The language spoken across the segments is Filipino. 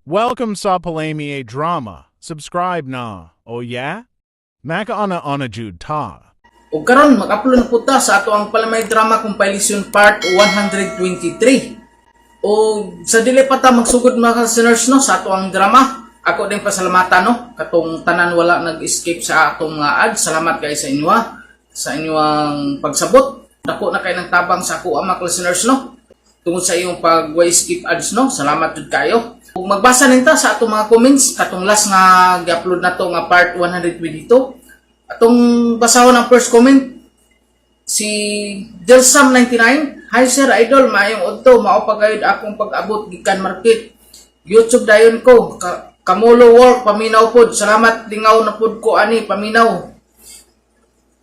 Welcome sa Palami Drama. Subscribe na. O yeah? Maka-ana-ana jud ta. O karon mag-upload na po ta sa ato ang Palamay Drama Compilation Part 123. O sa dili pa ta magsugod mga listeners no sa ato ang drama. Ako din pasalamatan no katong tanan wala nag-escape sa atong mga ads. Salamat kay sa inyo sa inyong pagsabot. Dako na kay nang tabang sa ako mga listeners no. Tungod sa iyong pag-skip ads no. Salamat jud kayo. Kung magbasa ninta sa atong mga comments katong last nga gi-upload na to nga part 122. Atong basahon ang first comment si Delsam99. Hi sir idol, maayong udto, mao pagayud akong pag-abot gikan market. YouTube dayon ko, Kamulo work paminaw pod. Salamat lingaw na pod ko ani paminaw.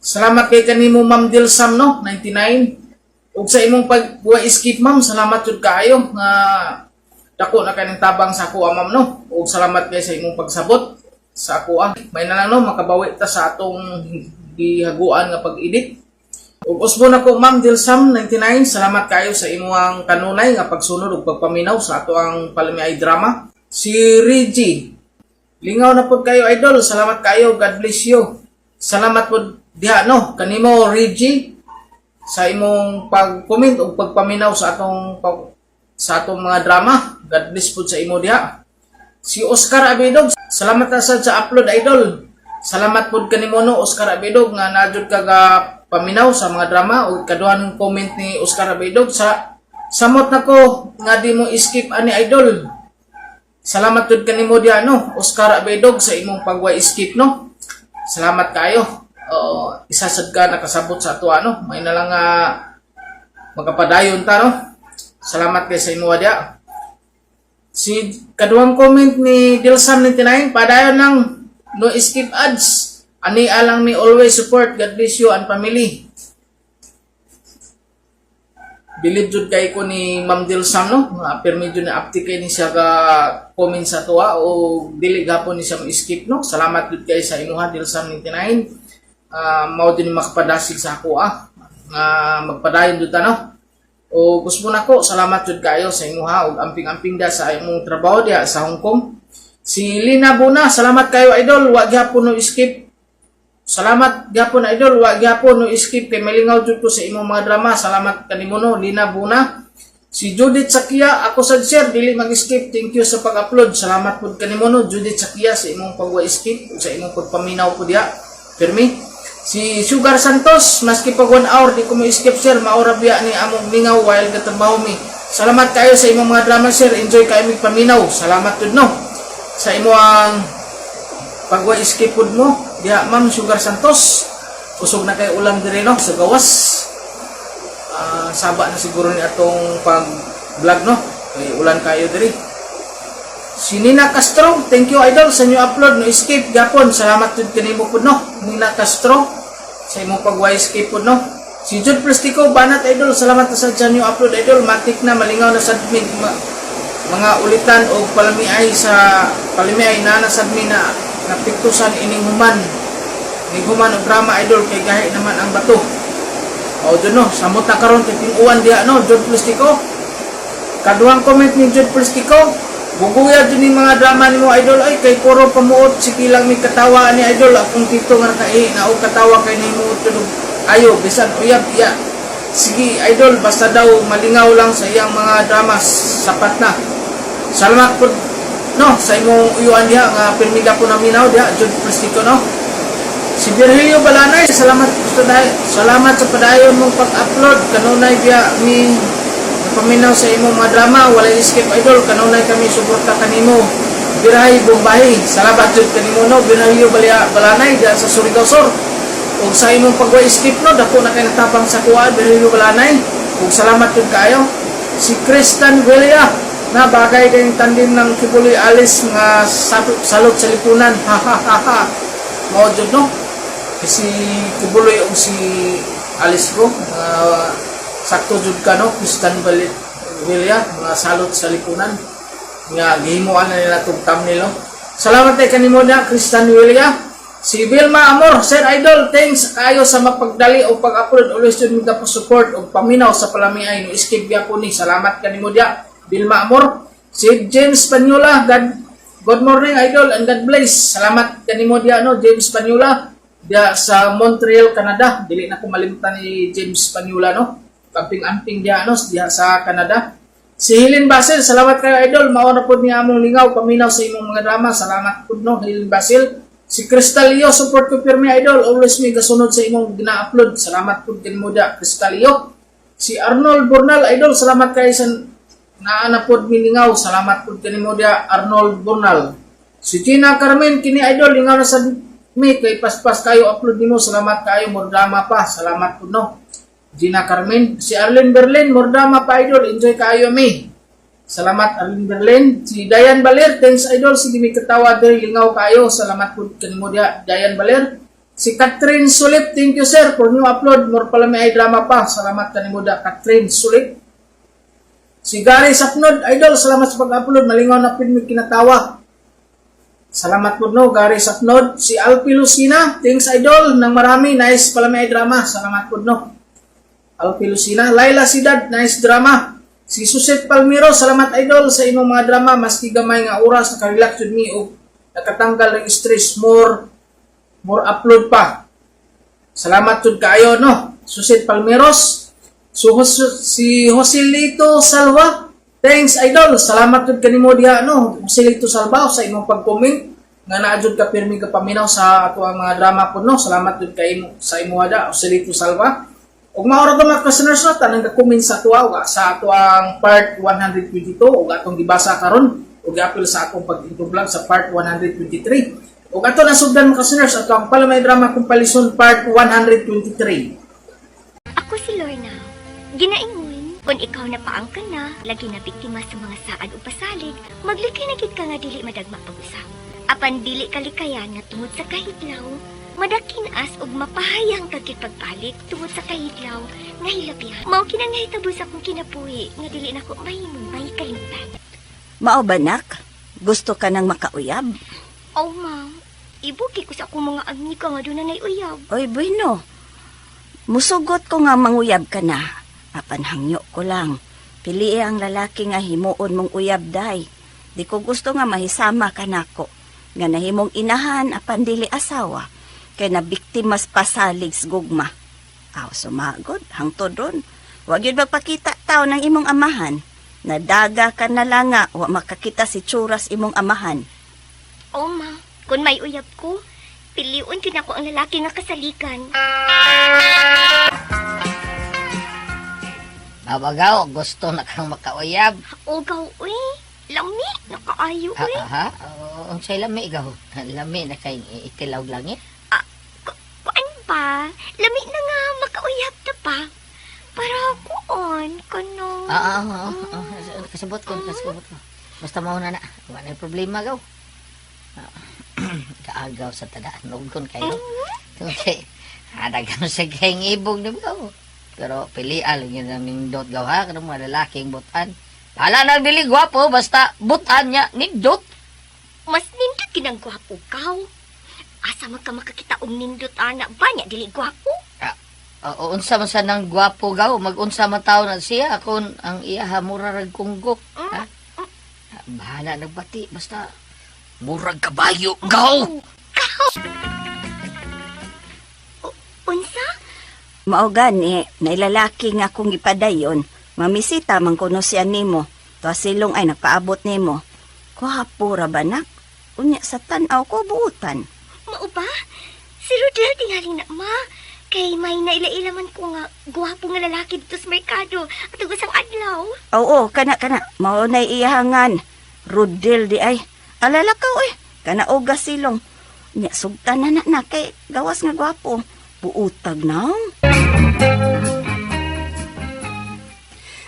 Salamat kay kanimo Ma'am Delsam no 99. Ug sa imong pag-skip ma'am, salamat jud kaayo nga dako na kay nang tabang sa ako ma'am no. Ug salamat kay sa imong pagsabot sa ako may na lang no makabawi ta sa atong gihaguan nga pag-edit. Ug usbo na ko Ma'am Delsam 99, salamat kayo sa imong kanunay nga pagsunod ug pagpaminaw sa ato ang Palamay Drama. Si Reggie, lingaw na pod kayo idol, salamat kayo, God bless you. Salamat pod diha no kanimo Reggie sa imong pag-comment ug pagpaminaw sa atong mga drama. God bless pod sa imo diha. Si Oscar Abidog, salamat asad sa upload idol. Salamat pod kanimo no Oscar Abidog nga nadjud ka ga paminaw sa mga drama ug kaduhang comment ni Oscar Abidog sa samot nako nga di mo skip ani idol. Salamat pod kanimo diha no Oscar Abidog sa imong pagwa-skip no. Salamat kayo. Isa sad ka nakasabot sa ato ano. May na lang magapadayon ta no. Salamat kay sa imo diha. Si kaduhang comment ni Delsam99, padayon ng no skip ads. Ani alang mi always support. God bless you and family. Believe jud kay ko ni Ma'am Delsam no. Permi jud na upti kay ni siya ka comment sa tuwa o dili gapon ni siya mo skip no. Salamat jud kay sa inuha Delsam99. Mao din makapadasig sa ako magpadayon jud ta no. O gusto na ko, salamat jud kayo sa imuha ug amping-amping da sa imong trabaho diha sa Hong Kong. Si Lina Buna, salamat kayo idol, wa gyapon no skip. Salamat gyapon idol, wa gyapon no skip kay malingaw jud ko sa imong mga drama. Salamat kanimo no Lina Buna. Si Judith Sakia, ako sad sir dili mag-skip. Thank you sa pag-upload. Salamat pud kanimo no Judith Sakia sa imong pagwa-skip ug sa imong pagpaminaw pud diha. Permi. Si Sugar Santos, maski pag 1 hour, di ko mo-skip sir, maura biya ni among mingaw while katrabaho mi. Salamat kayo sa imong mga drama sir, enjoy kayo mig paminaw. Salamat tud no. Sa imong pagwa-skip pud mo, diha Ma'am Sugar Santos. Usog na kay ulam diri no sa gawas. Saba na siguro ni atong pag-vlog no. Kay ulan kayo diri. Si Nina Castro, thank you idol sa inyo upload no skip gapon. Salamat jud kanimo pud no Nina Castro sa imong pag-skip pud no. Si Jude Plastico banat idol, salamat sa inyo upload idol. Matik na malingaw na sa admin mga ulitan o palamiay sa palamiay na sa admin na napiktusan ining human. Ining human og drama idol kay gahi naman ang bato. O dun no, samot na karon kay tinuan diha no Jude Plastico. Kaduhang comment ni Jude Plastico, buguya din yung mga drama ni mo idol ay kay puro pamuot sige lang may katawa ni idol akong tito nga na o katawa kay ni mo tulog ayo bisan uyab iya sige idol basta daw malingaw lang sa iyang mga drama sapat na. Salamat po no sa imong uyuan diha nga permiga po na minaw diha Jude Plastico no. Si Virgilio Balanay, salamat sa padayon mong pag-upload kanunay biya mi paminaw sa imong mga drama, walay skip idol, kanunay kami suporta kanimo. Birahay Bombahi, salamat jud kanimo no, Virgilio Balanay diyan sa Surigao Sur. Ug sa imong pagwa-skip no, dako na kay natapang sa kuha Virgilio Balanay. Ug salamat jud kayo. Si Kristan Velia, na bagay kayong tandim ng Kibuli Alice nga salot sa lipunan. Ha ha ha ha. Mao jud no. Si Kibuli ug si Alice ko, sakto jud ka no Kristan Velia mga salot sa lipunan nga gihimuan na nila tong thumbnail no. Salamat kay kanimo na Kristan Velia. Si Vilma Amor, sir idol, thanks kayo sa mapagdali o pag-upload always jud mi ka support og paminaw sa palamiay no skip gyapon ni. Salamat kanimo dia Vilma Amor. Si James Panyola, good morning idol and God bless. Salamat kanimo diya no, James Panyola diya sa Montreal, Canada. Dili na ko malimutan ni James Panyola no. Kamping-amping diya no diya sa Canada. Si Helen Basil, salamat kayo idol. Mao na pud niya among lingaw paminaw sa imong mga drama. Salamat pud no Helen Basil. Si Crystal Leo, support ko pirmi idol. Always may gasunod sa imong gina-upload. Salamat pud kanimo diya Crystal Leo. Si Arnold Burnal idol, salamat kayo sa naana pod milingaw. Salamat pud kanimo dia Arnold Burnal. Si Gina Carmen kini idol lingaw na sa mi kay paspas kayo upload nimo. Salamat kayo mordama pa. Salamat pud no. Gina Carmen, si Arlene Berlin mordama pa idol. Enjoy kayo mi. Salamat Arlene Berlin. Si Dayan Baler, thanks idol sige mi katawa diri lingaw kayo. Salamat pud kanimo dia Dayan Baler. Si Catherine Sulit, thank you sir for new upload. More pala may drama pa. Salamat kanimo dia Catherine Sulit. Si Gary Sapnod, idol, salamat sa pag-upload. Malingaw na pin mi kinatawa. Salamat po no, Gary Sapnod. Si Alpi Lucina, thanks idol, nang marami, nice pala may drama. Salamat po no. Alpi Lucina. Laila Sidad, nice drama. Si Suset Palmiro, salamat idol sa imong mga drama. Maski gamay nga oras, nakarelax with me o nakatanggal ng stress. More upload pa. Salamat po kayo no. Suset Palmiros. So, si Joselito Salva, thanks idol. Salamat jud kanimo diha no. Joselito Salva sa imong pag-comment nga naa jud ka pirmi ka paminaw sa ato ang mga drama po no. Salamat jud kay sa imo ada Joselito Salva. Ug maoro ka mga listeners no tanang ka-comment sa ato sa ato ang part 122 ug atong gibasa karon ug apil sa akong pag-intro vlog sa part 123. Ug ato na sugdan mga listeners ato ang Palamay Drama Compilation part 123. Ako si Lorna. Ginaingon, kung ikaw na paangka na, lagi na biktima sa mga saad o pasalig, maglikay na gid ka nga dili madagma pag-usap. Apan dili kalikayan nga tungod sa kahitlaw, madakin as og mapahayang kagit pagpalit tungod sa kahitlaw nga hilabihan. Mao kinang nahitabo sa akong kinabuhi nga dili nako mahimong may kalimtan. Mao ba nak? Gusto ka nang makauyab? Oh ma'am, ibuki ko sa akong mga amiga nga doon na uyab. Oy, bueno. Musugot ko nga manguyab ka na. Apan hangyo ko lang. Pili ang lalaki nga himuon mong uyab day. Di ko gusto nga mahisama ka nako. Nga nahimong inahan apan dili asawa. Kay nabiktimas pasalig gugma. Aw sumagod, hangtod ron. Wag yun magpakita tao ng imong amahan. Nadaga ka na lang nga, wa makakita si Churas imong amahan. Oh ma, kung may uyab ko, piliun din ako ang lalaki nga kasalikan. Babagaw, gusto na kang makauyab. Ugaw, uy. Lami, nakaayo, uy. Ha? Ang say lami, gaw. Lami na kay itilaw langit. Kuan pa? Lami na nga, makauyab na pa. Para kuon, kanong... Kasabot ko. Basta mauna na. Wala na problema, gaw. Kaagaw sa tadaan. Nugon kayo. Okay. Hadagan sa kayong ibog na gaw. Pero pilian yun ang nindot gaw ha. Kanong mga lalaking butan. Hala na dili gwapo. Basta butan niya nindot. Mas nindot kinang gwapo kaw. Asa man ka makakita og nindot anak ba niya dili gwapo? Unsa man sa nang gwapo gaw. Mag-unsa man tao na siya. Kung ang iya ha murarag kunggok. Ha? Bahala nagbati. Basta murag kabayo gaw. Unsa? Mao gani, nailalaki nga kung ipadayon, mamisita man kuno siya nimo. To silong ay nagpaabot nimo. Kuhapo ra ba nak? Unya sa tan-aw ko buutan. Mao ba? Si Rodel tingali na ma. Kay may naila-ila man ko nga gwapo nga lalaki dito sa merkado at ugos ang adlaw. Oo, kana. Mao na iyahangan. Rodel di ay. Alala ka oy. Kana ugas silong. Nya sugtan na kay gawas nga gwapo. Buutag na.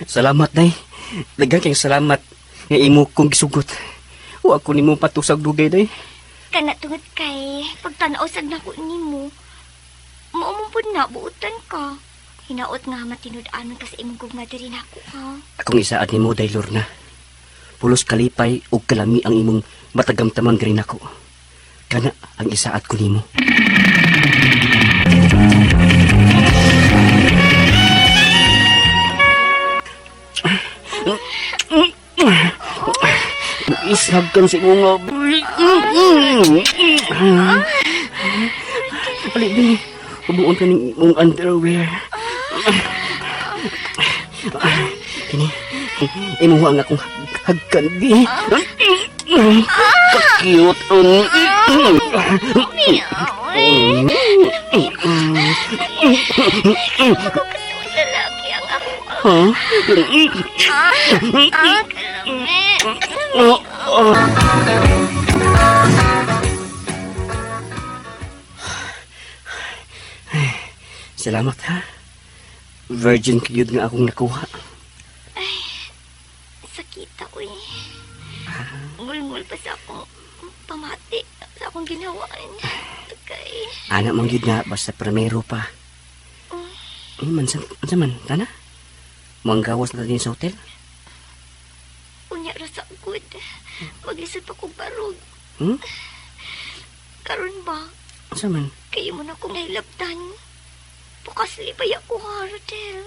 Salamat, Nay. Daghang kayong salamat nga imo kong gisugot. Wa ko nimo patusag dugay, Nay. Kana tungod kay pagtanaw sad nako nimo. Mao mo pud na buutan ka. Hinaot nga matinud-anon ka sa imong gugma diri nako ha. Akong isaad nimo, Day Lorna. Pulos kalipay ug kalami ang imong matagamtaman diri nako. Kana ang isaad ko nimo. Isagkan si mga... Balik, Bini. Pabuon ka ng mong underwear. Kini, imuha nga akong hagkan, Bini. Kakiyot. Lalaki ang ako. Ha? Salamat ha. Virgin kayod nga akong nakuha. Sakita, uy. Ngul-ngul pa sa akong pamati. Sa akong ginawaan. Okay. Anak mong gid nga basta primero pa. Mansan man, tana? Manggawas na din sa hotel? Unya ra sa good. Maglisod pa kong barog. Hmm? Karon ba? Asa man? Kayo mo na akong nahilabtan. Pakasli ba ko, ha, Rodel?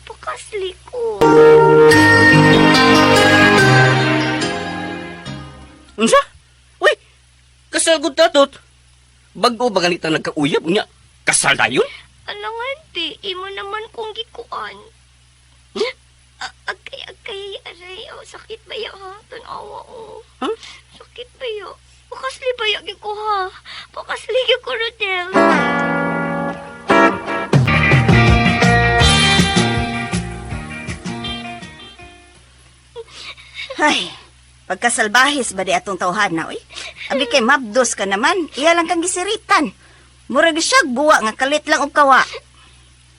Pakasli ko. Unsa? Uy! Kasal gud tatot. Bago ba ganit ang nagkauyab niya? Kasal dayon? Alangan, ti. Imo naman kong gikuan. Agay, aray. Oh, sakit ba ha? Tanawa, oh. Huh? Sakit ba Pakasli ba ko, ha? Pakasli ko, Rodel. Ay, pagkasalbahis ba di atong tawhana, oy? Abi kay mabdos ka naman, iya lang kang gisiritan. Murag siya buwa nga kalit lang og kawa.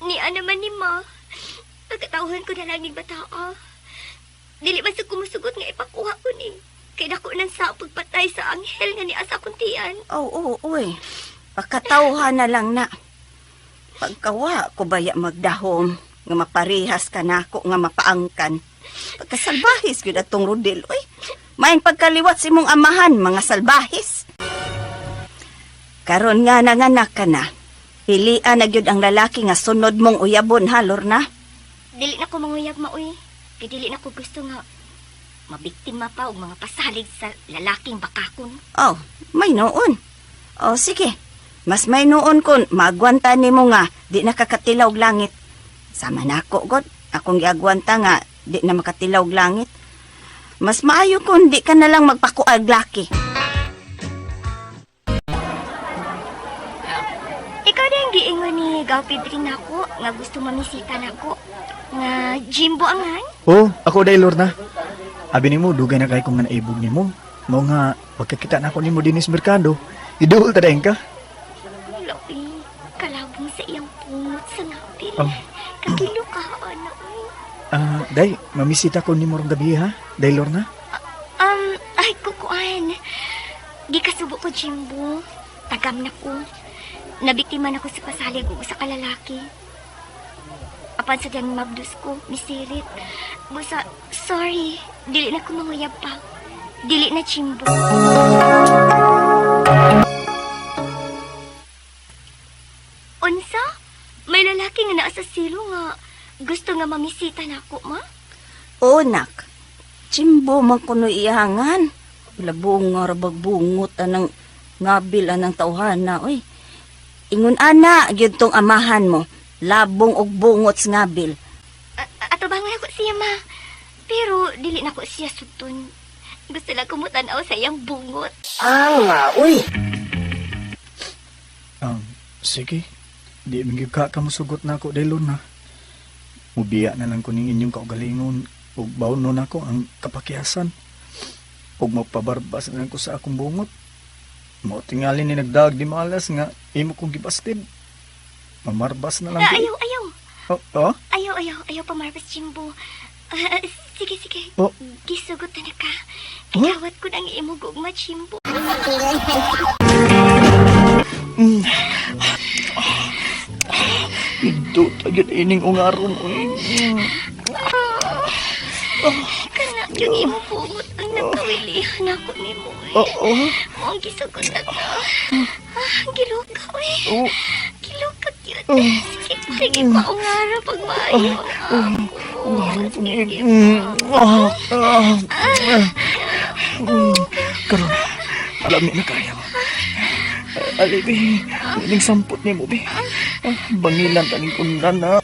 Ni naman ni ma. Pagkatauhan ko na laging bataa. Dili ba sa kumusugot nga ipakuha ko ni. Kay dako nang sa pagpatay sa anghel nga ni asa kuntian. Oo, uy. Pagkatawhan na lang na. Pagkawa ko baya magdahom nga maparihas ka nako nga mapaangkan. Pagkasalbahis gyud atong Rodel, oy. Maing pagkaliwat si mong amahan, mga salbahis. Karon nga nanganak ka na. Pilian na gyud ang lalaki nga sunod mong uyabon, ha, Lorna? Dili na ko manguyab maoy. Kay dili na ko gusto nga mabiktima pa og mga pasalig sa lalaking bakakon. Oh, may noon. Oh, sige. Mas may noon kon maagwanta nimo nga di nakakatilaw og langit. Sama nako god, akong giagwanta nga di na makatilaw og langit. Mas maayo kung di ka na lang magpakuag laki. Ikaw din giingon ni Gawpid rin ako nga gusto mamisita nako. Nga Jimbo angan? Oh, ako dahil Lorna. Abi nimo dugay na kay kung nga naibog nimo. Mo nga pagkakita na ako nimo dinis merkado, idol ta dayon ka. Labi, kalabong sa iyang pungot sa ngapil. Oh. Kakilo ka, ano? Day, mamisita ko nimo rong gabi ha, dahil Lorna. Ay, kukuan. Di kasubo ko, Jimbo. Tagam na ko. Nabiktima na ko sa pasalig o sa kalalaki. Apan sa diyang mabdus ko, misirit. Busa, sorry. Dili na ko manguyab pa. Dili na, Jimbo. Unsa? May lalaki nga naa sa silo nga gusto nga mamisita na ako, ma? O, nak. Jimbo man kuno iyangan. Labong nga rabagbungot anang ngabil anang tawhana, oy. Ingon ana, gyud tong amahan mo. Labong og bungot sa ngabil. Ato ba nga ako siya, ma? Pero dili na ko siya sutton. Gusto lang kumutanaw sa iyang bungot. Sige. Di mingi ka kamusugot na ako dahil Lorna. Mubiya na lang ko ning inyong kaugalingon ug bawnon ako ang kapakihasan. Ug magpabarbas na lang ko sa akong bungot. Mao tingali ni nagdag di malas nga imo kong gibastid. Mamarbas na lang ko. Ayaw. Oh? Ayaw pamarbas, Jimbo. Sige. Oh. Gisugot na ka. Agawat ko nang imo gugma, Jimbo. Ito tagit ining ungaron. Kana yung imo bungot ang nagkawilihan ako ni mo. Ang gisugot na ka. Giluka, eh. Giluka, yun. Sige pa, ungara pag maayo na ako. Sige pa. Karon, alam ni na kaya mo. Alibi, ining sampot ni mo, be. Bangilan taning kundan na.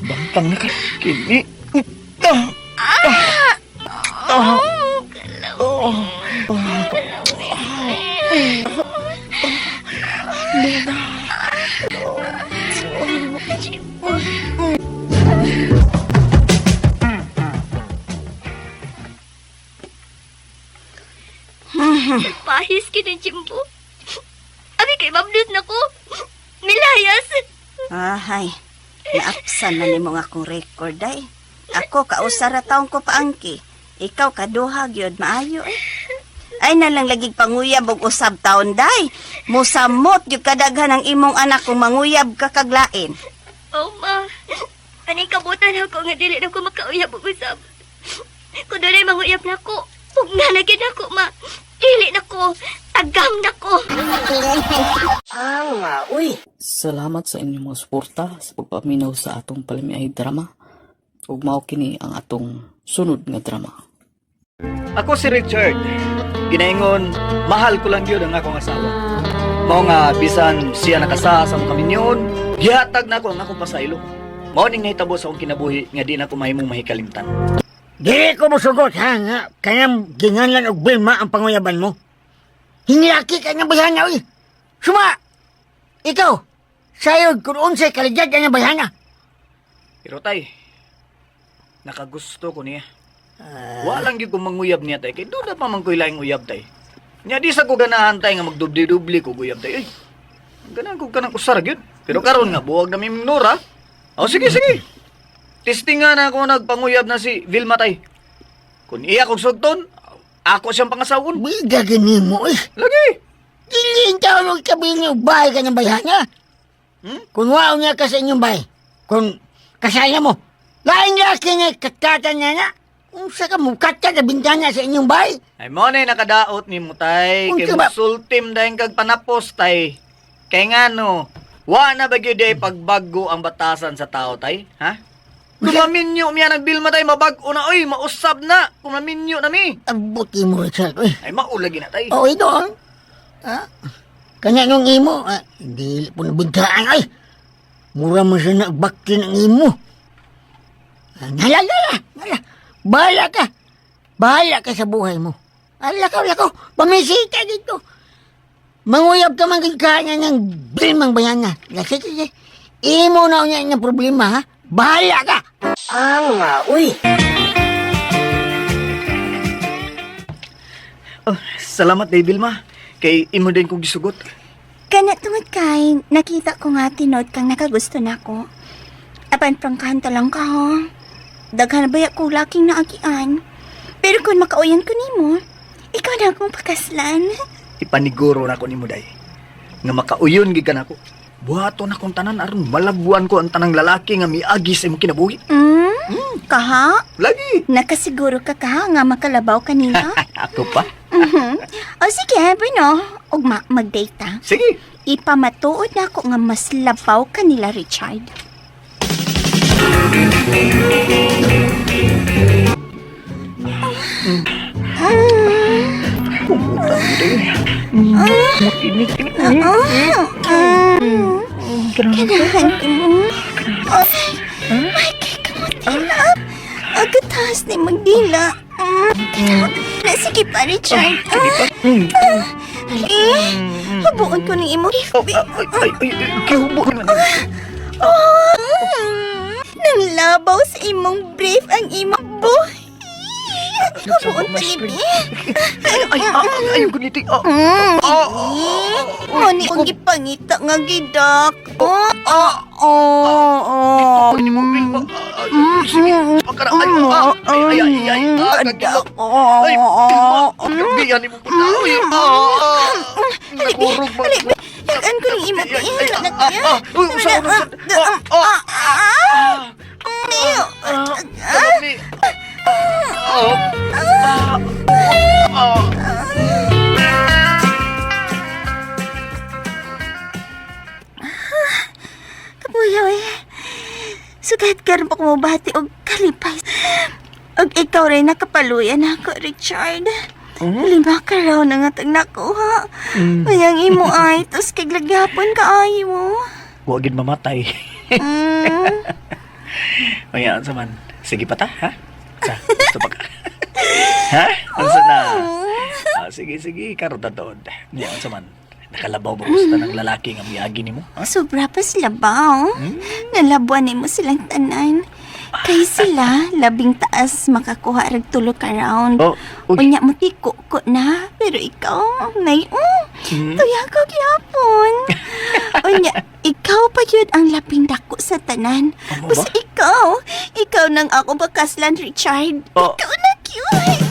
Bantang na ka. Kini. Pahis ka ng Jimbo. Abi kay mabdut na ko. Milayas. Ahay, naapsan na nimo nga akong record ay. Ako kausara taong ko paangki. Ikaw kaduha gyud maayo eh. Ay nalang lagig panguyab og usab taon day. Musamot gyud kadaghan ang imong anak kung manguyab ka kaglain. Oh, ma. Aning kabutan ako nga dili na ko makauyab og usab. Kung doon ay manguyab na ko, huwag na lagi na ko, ma. Dili na ko. Tagam na ko. Salamat sa inyong mga suporta sa pagpaminaw sa atong palimiay drama. Ug mao kini ang atong sunod nga drama. Ako si Richard. Ginaingon, mahal ko lang yun ang akong asawa. Mao nga, bisan siya nakasaha sa mga minyon, gihatag na ako ang akong pasaylo. Mao ning nahitabo sa akong kinabuhi nga di na ko mahimong mahikalimtan. Dili ko musugot ha nga kayang ginganlan og Vilma ang panguyaban mo. Hinilaki ka ng bayana oy. Suma! Ikaw, sayod kung unsay kaligyan ka ng bayana. Pero tay, nakagusto ko niya. Walang gyud ko manguyab niya tay, kay doon na pa man ko'y laing uyab tay. Nya di sa ko ganahan tay nga magdubli-dubli ko uyab tay. Ay, ganahan ko kanang usar gyud. Pero karon nga buwag na mi minura. O sige sige. Testing nga na ako nagpanguyab na si Vilma tay. Kung iya kong sugton, ako siyang pangasawon. Biga gini mo eh. Lagi! Dili tayo magsabihin niyo bahay ka ng bayana. Kung waaw niya ka sa inyong bahay, kung kasaya mo, laing laki niya katatan niya na, kung sa ka mukata na bintana sa inyong bahay. Ay mo na nakadaot ni mo tay. Kung Kay ka ba- musultim dahil kag panapos tay. Kay nga no, wa na ba gyud ay pagbago ang batasan sa tao tay? Ha? Kung maminyo miya nagbilma tay, mabag-o na oy, mausab na. Kung maminyo na mi. Abuti mo, Richard. Uy. Ay maulagi na tay. Oo, ito ah. Kanya nung imo, hindi po nabuntaan ay. Mura mo siya nagbakti ng imo. Nalala. Bahala ka. Bahala ka sa buhay mo. Lakaw, pamisita dito. Manguyab ka man kanya ng Vilmang bayana. Sige. Imo na niya yung problema, ha? Bahala ka. Oh, salamat day Vilma. Kay imo din kong gisugot. Kana tungod kay, nakita ko nga tinod kang nakagusto na ko. Apan prangkahan ta lang ka ho. Daghan baya ko laking naagian. Pero kung makauyan ko nimo, ikaw na akong pakaslan. Ipaniguro na ko nimo day. Nga makauyon gid ka nako. Buhaton akong tanan aron malabuan ko ang tanang lalaki nga miagi sa imong kinabuhi. Kaha? Lagi. Nakasiguro ka kaha nga makalabaw kanina? Ako pa. O sige, Bruno. Ugma, mag-date ta. Sige. Ipamatuod na ako nga mas labaw ka nila, Richard. Kumutan mo day. Mutinig. Kanahan ko mo. May kay kamutilap. Agatas ni magdila. Sige pa, Richard. Habuon ko ng imo. Kihubo naman. Nanglabaw sa imong brief ang imong buhay. Habuon pa ni Bi. Ayaw ko nito. Mani kong gipangita nga gidak. Ini mo Vilma. Sige. Pakara. Ay. Nagilak. Ay, Vilma. Biyan ni mo po na. Nagurog ba? Yakan ko ng imo. Kapuyaw eh. Sugat karon pa kumabati og kalipay. Ug ikaw rin nakapaluyan ako, Richard. 5 ka raw na nga tag nakuha. Mayang imo ay, tos kaglagapon ka ay mo. Huwag gid mamatay. Mayaan sa man. Sige pa ta, ha? Sa, gusto pa ka? Ha? Ansa na? Sige, karon ta doon. Mayaan sa man. Nakalabaw ba gusto ng lalaki nga miyagi nimo? Ha? Sobra pa sila ba? Nalabuan mo silang tanan. Kay sila, labing taas makakuha rag 3 ka round. Oh, Unya mo tiko ko na. Pero ikaw, tuya ko gyapon. Unya, ikaw pa yun ang labing dako sa tanan. Ano ba? Basta ikaw nang ako bakaslan, Richard. Oh. Ikaw na cute.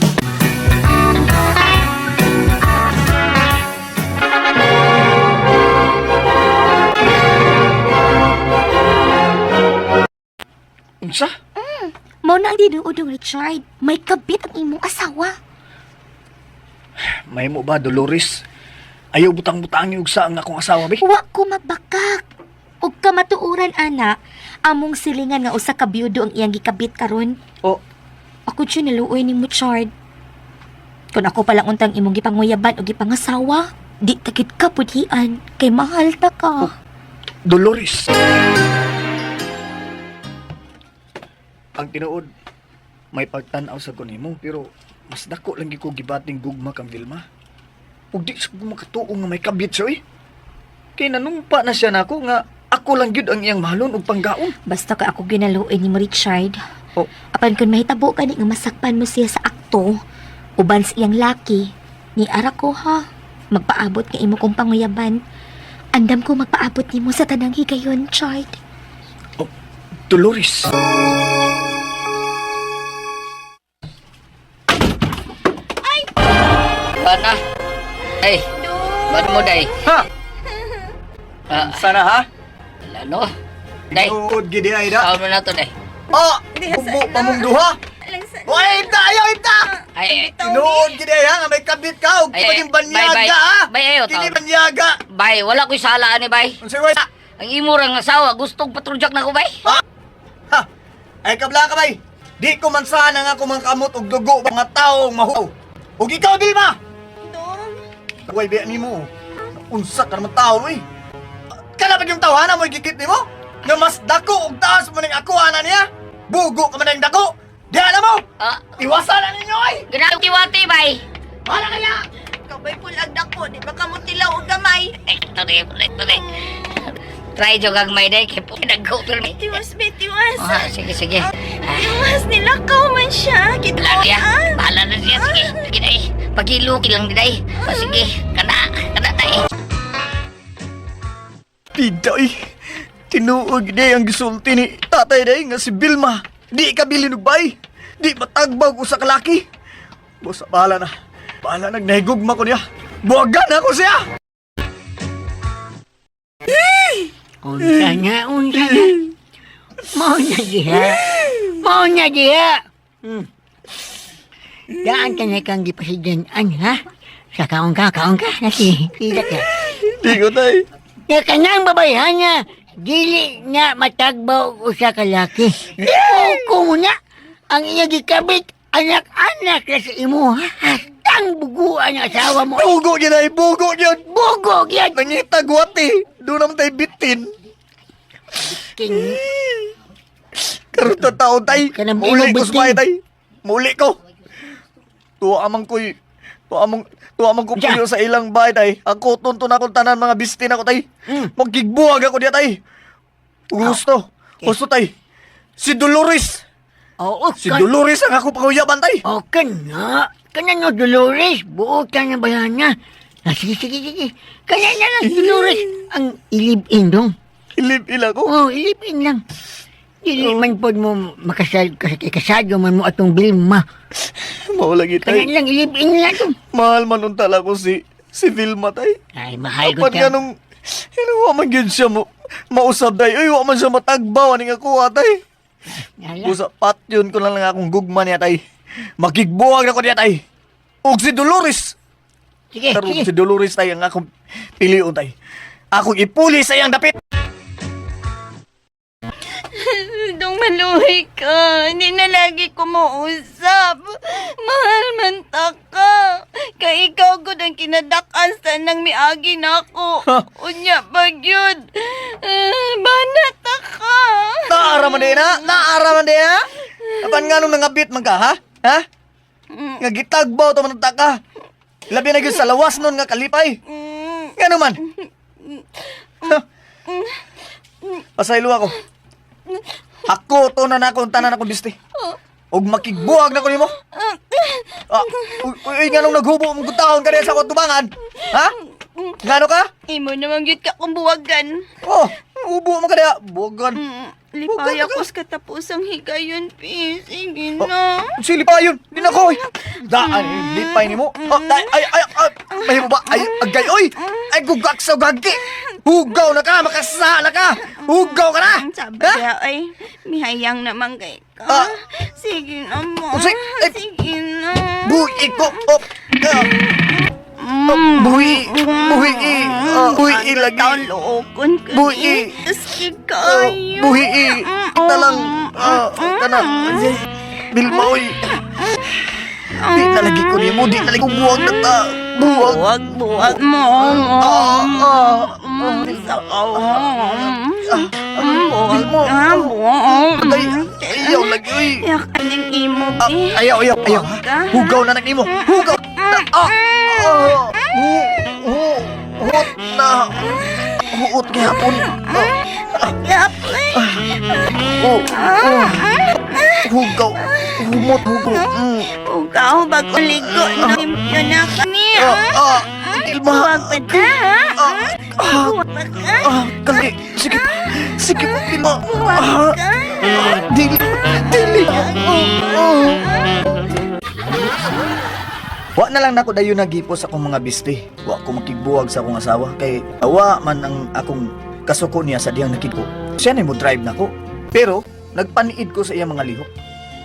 Unsa? Mao na ang dinuod, Richard. May kabit ang imong asawa. May mo ba, Dolores? Ayaw butang-butang yung sa ang akong asawa, be? Wa ko magbakak. Ug kamatuoran, ana, among silingan nga usa ka byudo ang iyang gikabit karon. Oh, Ako siya naluoy ni mo, Chard. Kung ako palang untang imong gipanguyaban o gipangasawa, di takit ka pudhian, kay mahal ta ka. Dolores. Ang tinuod, may pagtanaw sa kunimo, pero mas dako lang ko gibating gugma kang Vilma. Ug di sa makatuong nga may kabit siya, eh. Kaya nanumpa na siya nako nga ako lang gyud ang iyang mahalon ug panggaon. Basta ka ako ginaluoy ni mo, Richard. Oh. Apan kung mahitabo ka ni nga masakpan mo siya sa akto, uban sa iyang laki, ni ara ko ha, magpaabot ka imo kong panguyaban. Andam ko magpaabot ni mo sa tanang higayon, Chard. Dolores. Bana. Ay, ba't mo, day? Ha? Sana ha? Ano? Day, Tinuod gid ay da. saan mo na to, day? Oh, bubo pamungduha. Oy, tayo ita. Ay, Tinuod gid ay ha nga may kabit ka ug maging banyaga ha. Bay, ayo, Kini tao. banyaga. Bay, wala ko'y sala ni bay. Unsa way? Ang imo rang asawa, gustong patrujak na ko, bay. Ha? Ay kabla ka bay. Di ko man sana nga kumangkamot og dugo mga tawo mahuaw. Ug ikaw Dilma. Way biya nimo. Unsa ka naman tao oy? Kana pa yung tawhana mo gigit nimo? Nga mas dako og taas mo ning ako ana niya. Bugo ka man ning dako. Di alam mo. Ah, Iwasan na ninyo ay. ganang kiwati, bay. Wala kaya. Kabay pulag dako, di ba ka mo tilaw og gamay? Ito. Try jo gagmay, day. Kaya po, nag-go-tour me. Tiwas. Ah, sige. Tiwas, nilakaw man siya. Bahala na yan. Bahala na siya. Sige, day. Pag-iluki lang, day. Sige, kana, day. Piday. Tinuog day ang gisulti ni tatay day nga si Vilma. Di ka bilinubay. Di matagbag usa ka laki. Bosa, bahala na. Bahala nagnahigugma ko niya. Buwagan ako siya. Unsa na. Mao na diha. Daan ka na kang gipasidanan, ha? Sa kaong ka. Sila ka. Di ko tay. Nga kanang babayhan niya, dili nga matagbaw usa ka laki. Kung na, ang iya gikabit, anak-anak na sa imo, hastang buguan ang asawa mo. Bugo yun ay, bugo yun. Bugog yan! Nangitagwati. Doon naman tayo bitin. King, Karoon na tao tay. Kanang Muli ko bitin. sumaya tay. Muli ko. Tuwa amang ko Ja. puyo sa ilang bahay tay. Ako tunto na akong tanan mga bistin ako tay. Magkigbuwag ako diya tay. Gusto. Gusto tay. Si Dolores. oo, Si Dolores ang ako panguyaban tay. O, kana no, Dolores, buo ka na bayan niya. Sige. Kana na lang, Dolores, ang ilib-in dong. Ilip-ila ko. Oo, ilib-in lang. Dili man po mo kasado man mo atong Vilma. Maulagi Kana tay. lang, ilib-in lang dong. Mahal man untala ko si Vilma tay. Ay, mahal ko Apan nga nung hinuwa man yun siya mo mausab tay. Ay, wa man siya matagbaw aning ako tay. Busa patyon ko lang akong gugma niya tay. Magigbuwag na ko niya tay. Og si Dolores. Sige. Karon si Dolores tay ang akong pilion tay. Akong ipuli sa iyang dapit. Dong, Maluhay ka. Hindi na lagi kumuusap. Mahal man ta ka. Kay ikaw ko ang kinadakan sa nang miagi na ako. Unya pag yun. Bana ta ka. Naara man din ha? Naara man din ha? Apan nga nung nangabit man ka, ha? Ha? Nga gitagbaw to man ka. Labi na gyud sa lawas nun nga kalipay. Nga man. Pasaylo ako. Ako to na nako tanan ako bisti. Og makigbuhag na ko nimo. Uy, nga nung naghubo mong gutahon ka rin sa akong tubangan. Ha? Ngano ka? Imo naman yun ka kung buwagan. Oh, ubo mo ka rin. Buwagan. Lipay ako sa katapusang higayon, Pi. Sige na. Sili pa yun. Di na ko. Daan, lipay ni mo. May mo ba? Ay, agay, oy. Ay, gugak sa gagi. Hugaw na ka, makasa na ka. Hugaw ka na. Sabi niya, ay, mihayang naman kay ka. Sige na mo. Sige na. Buhi ko. Buhi lagi. Taon lookon ka. Buhi. Sige kayo. Buhi. Talang. Kana. Bilma, oy. Di na lagi ko ni mo. Di na lagi ko buwag na ta. Buwag. Buwag mo. Ay, ayaw lagi, oy. Yak aning imo, Pi. Ayaw. Hugaw na nag mo. Hugaw. Huot na. Huot gihapon. Hugaw. Humot. Hugaw, bago ligo. Limpyo na kami. Ilma. Huwag pa ta, ha? Huwag pa ka. Kali. Sige po, Ilma. Huwag ka. Dili. Wa na lang nako dayon nagipos akong mga bisti. Wa ko makigbuwag sa akong asawa kay awa man ang akong kasuko niya sa diyang nakiko. Siya na mo drive nako. Pero nagpaniid ko sa iyang mga lihok.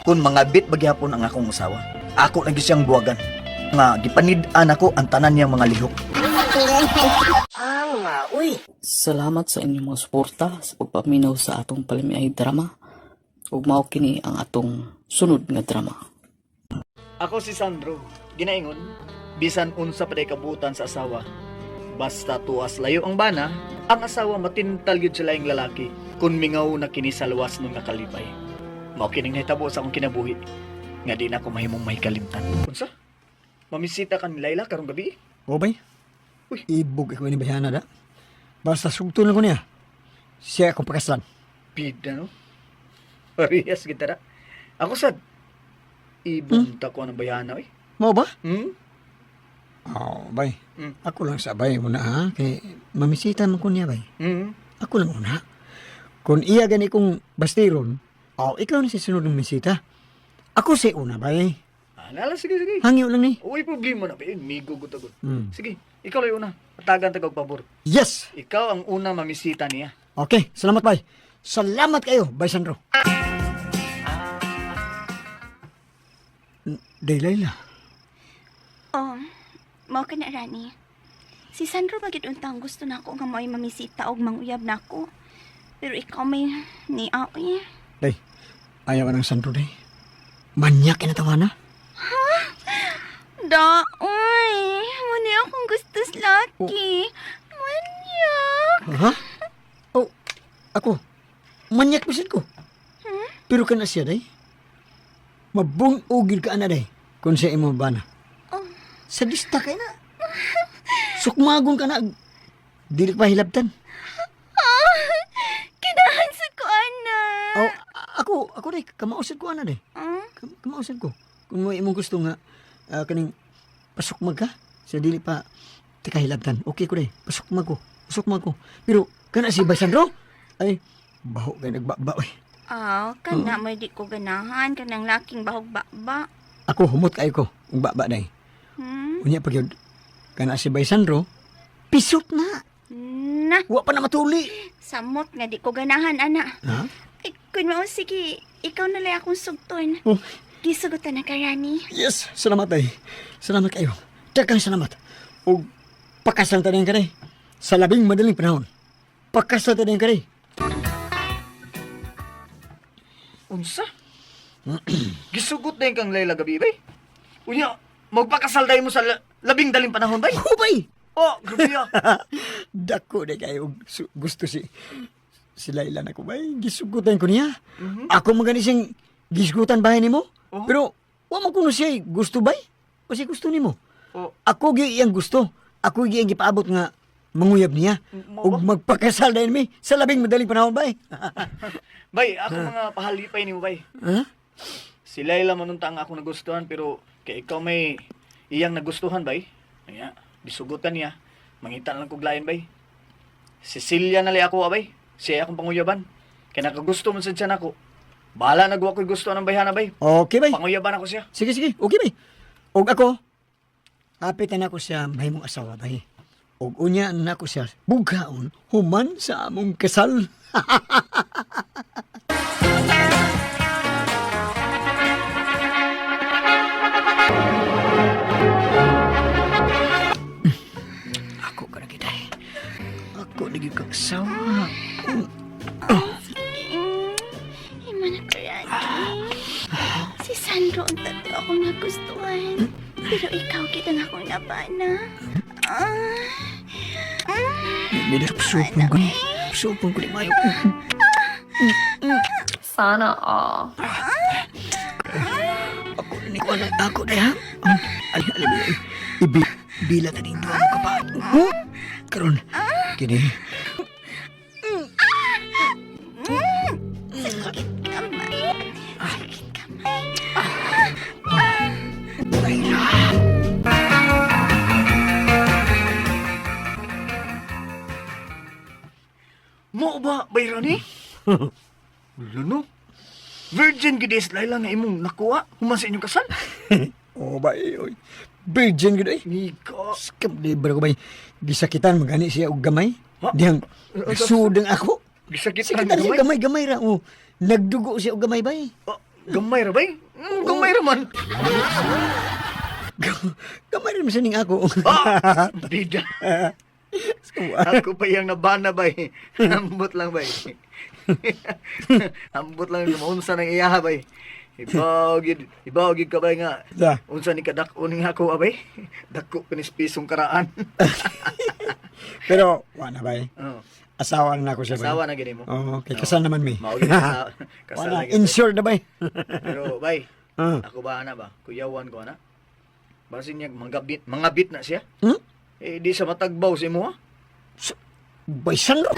Kung mga bit bagyapon ang akong asawa, ako lagi siyang buwagan. Nga gipanid-an ako ang tanan niyang mga lihok. Salamat sa inyong mga suporta sa pagpaminaw sa atong palimiay drama. Ug mao kini ang atong sunod nga drama. Ako si Sandro. Ginaingon, bisan unsa pa day kabutan sa asawa. Basta tuas layo ang bana, ang asawa matintal gyud sa laing lalaki kun mingaw na kini sa luwas nung nakalipay. Mao kining nahitabo sa akong kinabuhi. Nga di na ako mahimong mahikalimtan. Unsa? Mamisita ka ni Layla karong gabi? O bay? Uy. Ibog ako ni Bayana da. Basta sugto na ko niya. Siya akong pakaslan. Pida no? Parehas kita na. Ako sad. Ibunta ko ng bayana eh. Mo ba? Bay. Ako lang sa bay muna ha. Kay mamisita man ko niya bay. Ako lang una. Kung iya gani kong bastiron, ikaw na si sunod ng misita. Ako si una bay. Nala, sige. Hangyo lang ni. Uy, problema na ba yun? Migo gutagod. Sige, ikaw lang una. Patagan tagag pabor. Yes! Ikaw ang una mamisita niya. Okay, salamat bay. Salamat kayo, Bay Sandro. Layla. Mao ka na, Rani. Si Sandro bagid untang gusto na ako nga mo'y mamisita og manguyab na ako. Pero ikaw may niaoy. Day, ayaw ka ng Sandro, day. Manyak na tawa na. Da, uy. Muna akong gusto sa laki. Manyak. Ha? Ako. Manyak pisit ko. Pero ka na siya, day. Mabungugil ka na, day. Kung siya imo ba na. Sadista ka na. Sukmagon ka na. Dili pa hilabtan. Kinahan sa ko, ana. Ako, day. Kamausad ko, ana, day. Kamausad ko. Kung mo imong gusto nga, kaning pasukmag ka. Sa dili pa tikahilabtan. Okay ko, day. Pasukmag ko. Pero, kana si Bay Sandro? Ay, baho kayo nagbaba, oy. Kana may di ko ganahan. Kanang laking bahog bakba. Ako, humot kayo ko. Ang baba, day. Unya pag yun, kana si Bay Sandro, pisot na. Na, Wa pa na matuli. samot nga di ko ganahan, ana. Ha? Ay, kung mao, sige. Ikaw na lang akong sugton. Oh. Gisugutan na ka, Rani. Yes, salamat ay. Salamat kayo. Daghang salamat. O pakasal tayo ka day. Sa labing madaling panahon. Pakasal tayo ka day. Unsa? Gisugot na yung kang Layla gabi, bay. Unya, magpakasal dahi mo sa labing daling panahon, bay. Ubay! Oh, gabi ah. Dako na kayo gusto si Layla na ko ba? Gisugutan ko niya. Ako magani siyang gisugutan bahay nimo. Oh. Pero wa mo kuno siya gusto bay? O siya gusto nimo? Oh. Ako gi iyang gusto. Ako gi iyang gipaabot nga manguyab niya. Mo Ug ba? magpakasal dahil mi sa labing madaling panahon bay. Bay, ako mga pahalipay ni mo, bay. Ha? Si Layla manunta ang ako nagustuhan, pero kay ikaw may iyang nagustuhan, bay. Kaya, disugutan niya. Mangita lang kog lain, bay. Cecilia na li ako, bay. Siya akong panguyaban. Kaya nakagusto mo sa tiyan ako. Bahala nagwa ko'y gusto ng bayhana, bay. Okay bay. Panguyaban ako siya. Sige, sige. Okay bay. Og ako, hapitan ako siya may mong asawa bay. Og unya na ako siya bugaon human sa among kasal. Ako ka na giday. Ako naging kagsawa. Imana kaya si Sandro ang tato ako nagustuhan. Pero ikaw kita nga akong nabana. May supong ko. Supong ko ni Mayo. Sana all. Ako na ni Kuala. Ako na ha. Alam mo, bila na dito ang kapahan. Karon, kini. Sakit kamay. Sakit kamay. Mo ba, bay Rani? Wala no? Virgin gidis Layla nga imong nakuha. Human sa inyong kasal. Oh, ba, oy. Virgin gud ay. Nika. Skam di ba ko ba gisakitan magani siya og gamay? Ha? Diyang sudeng ako. Gisakit Sakitan ka siya gamay. gamay ra. Oh. Nagdugo siya og gamay ba? Oh, gamay ra bay? Gamay ra man. Gamay ra siya ning ako. Ah! Bida. Ako pa yung nabana bay. Ambot lang bay. Ambot lang unsa nang iya bay. Ibaw gid ka bay nga. Da. Unsa ni kadak-o ning ako abay? Dako kanis pisong karaan. Pero wala ba? Oh. Asawa na ako siya ba? Asawa na gini mo. Oo, kay kasal naman mi. Mao gid kasal Wala, na gid. insured na ba? Pero bay, Ah. ako ba ana ba? Kuyawan ko ana. Basin niya mangabit na siya. Hmm? Eh di sa matagbaw si mo ha. Bay Sandro.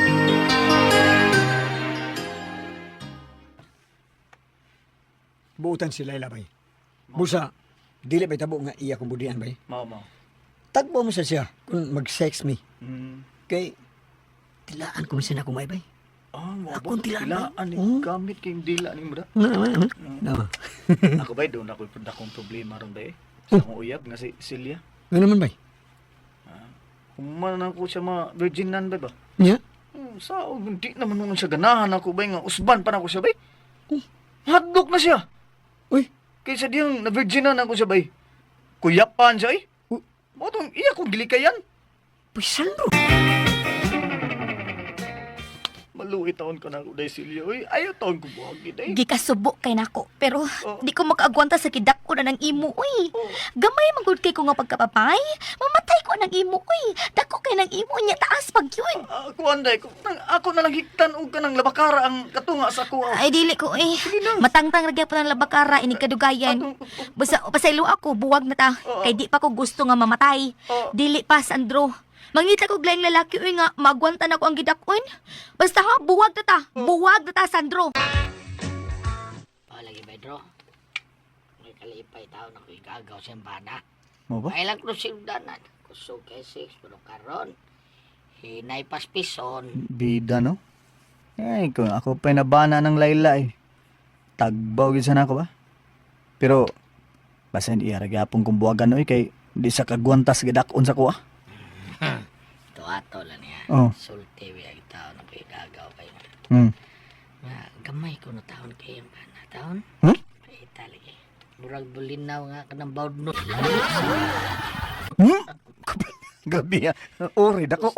Buutan si Layla bay. Busa, dili bay tabo nga iya kong budian bay. Mao. Tagpo mo siya kung mag-sex me. Hmm. Kay, tilaan ko minsan ako may bay. Ah, mo Akong ba? tilaan, Tilaan ni Oh. gamit kay dila ni mo da. Naman. Ako ba doon ako dakong problema ron ba eh. Sa akong uyab nga si Celia. Nga naman bay. Human ko siya virgin nan ba ba? Nya? Sa hindi naman nung siya ganahan ako ba nga usban pa na ko siya ba? Hadlok na siya. Uy, Kaysa diyang na-virginan ako siya ba? Kuyapan siya eh. Mo tong iya kong gilikayan. bay Sandro. Maluit taon ka na ako dahil Celia. Uy, ayaw taon ko buhag eh. Gikasubo kay nako, pero Oh. di ko makaagwanta sa kidak ko na ng imo, uy. Gamay magud kay ko nga pagkapapay. Mamatay ko ng imo, uy. Dako kay ng imo niya taas pag yun. Ako anday, ako na lang hiktan og kanang labakara ang katunga sa ko. Ay, dili ko, eh. Matangtang nagya pa ng labakara, inig kadugayan. Basta, pasaylo ako, buwag na ta. Oo. Kay di pa ko gusto nga mamatay. Oo. Dili pa, Sandro. Mangita ko glayang lalaki, uy nga, magwanta na ko ang gidakon. Basta ha, buwag na ta. Buwag na ta, Sandro. Lagi Pedro. May kalipay tao na ko igagaw sa bana. Mo ba? Kailang ko sildanan. Kusog kay 6 pero karon. Hinay paspison. Bida no? Ay, kung ako pa nabana ng Layla eh. Tagbaw gid sana ako ba? Pero basta hindi aragapon kung buwagan no kay di sa kagwantas gidakon sa kuha. Ito ato lang niya. Oh. Sulti biya tao na ko igagaw kay. Gamay ko na taon kay ang bana taon. Hmm? Ay talagi. Murag bulinaw nga kanang bawd no. Gabi ya. Ori dako.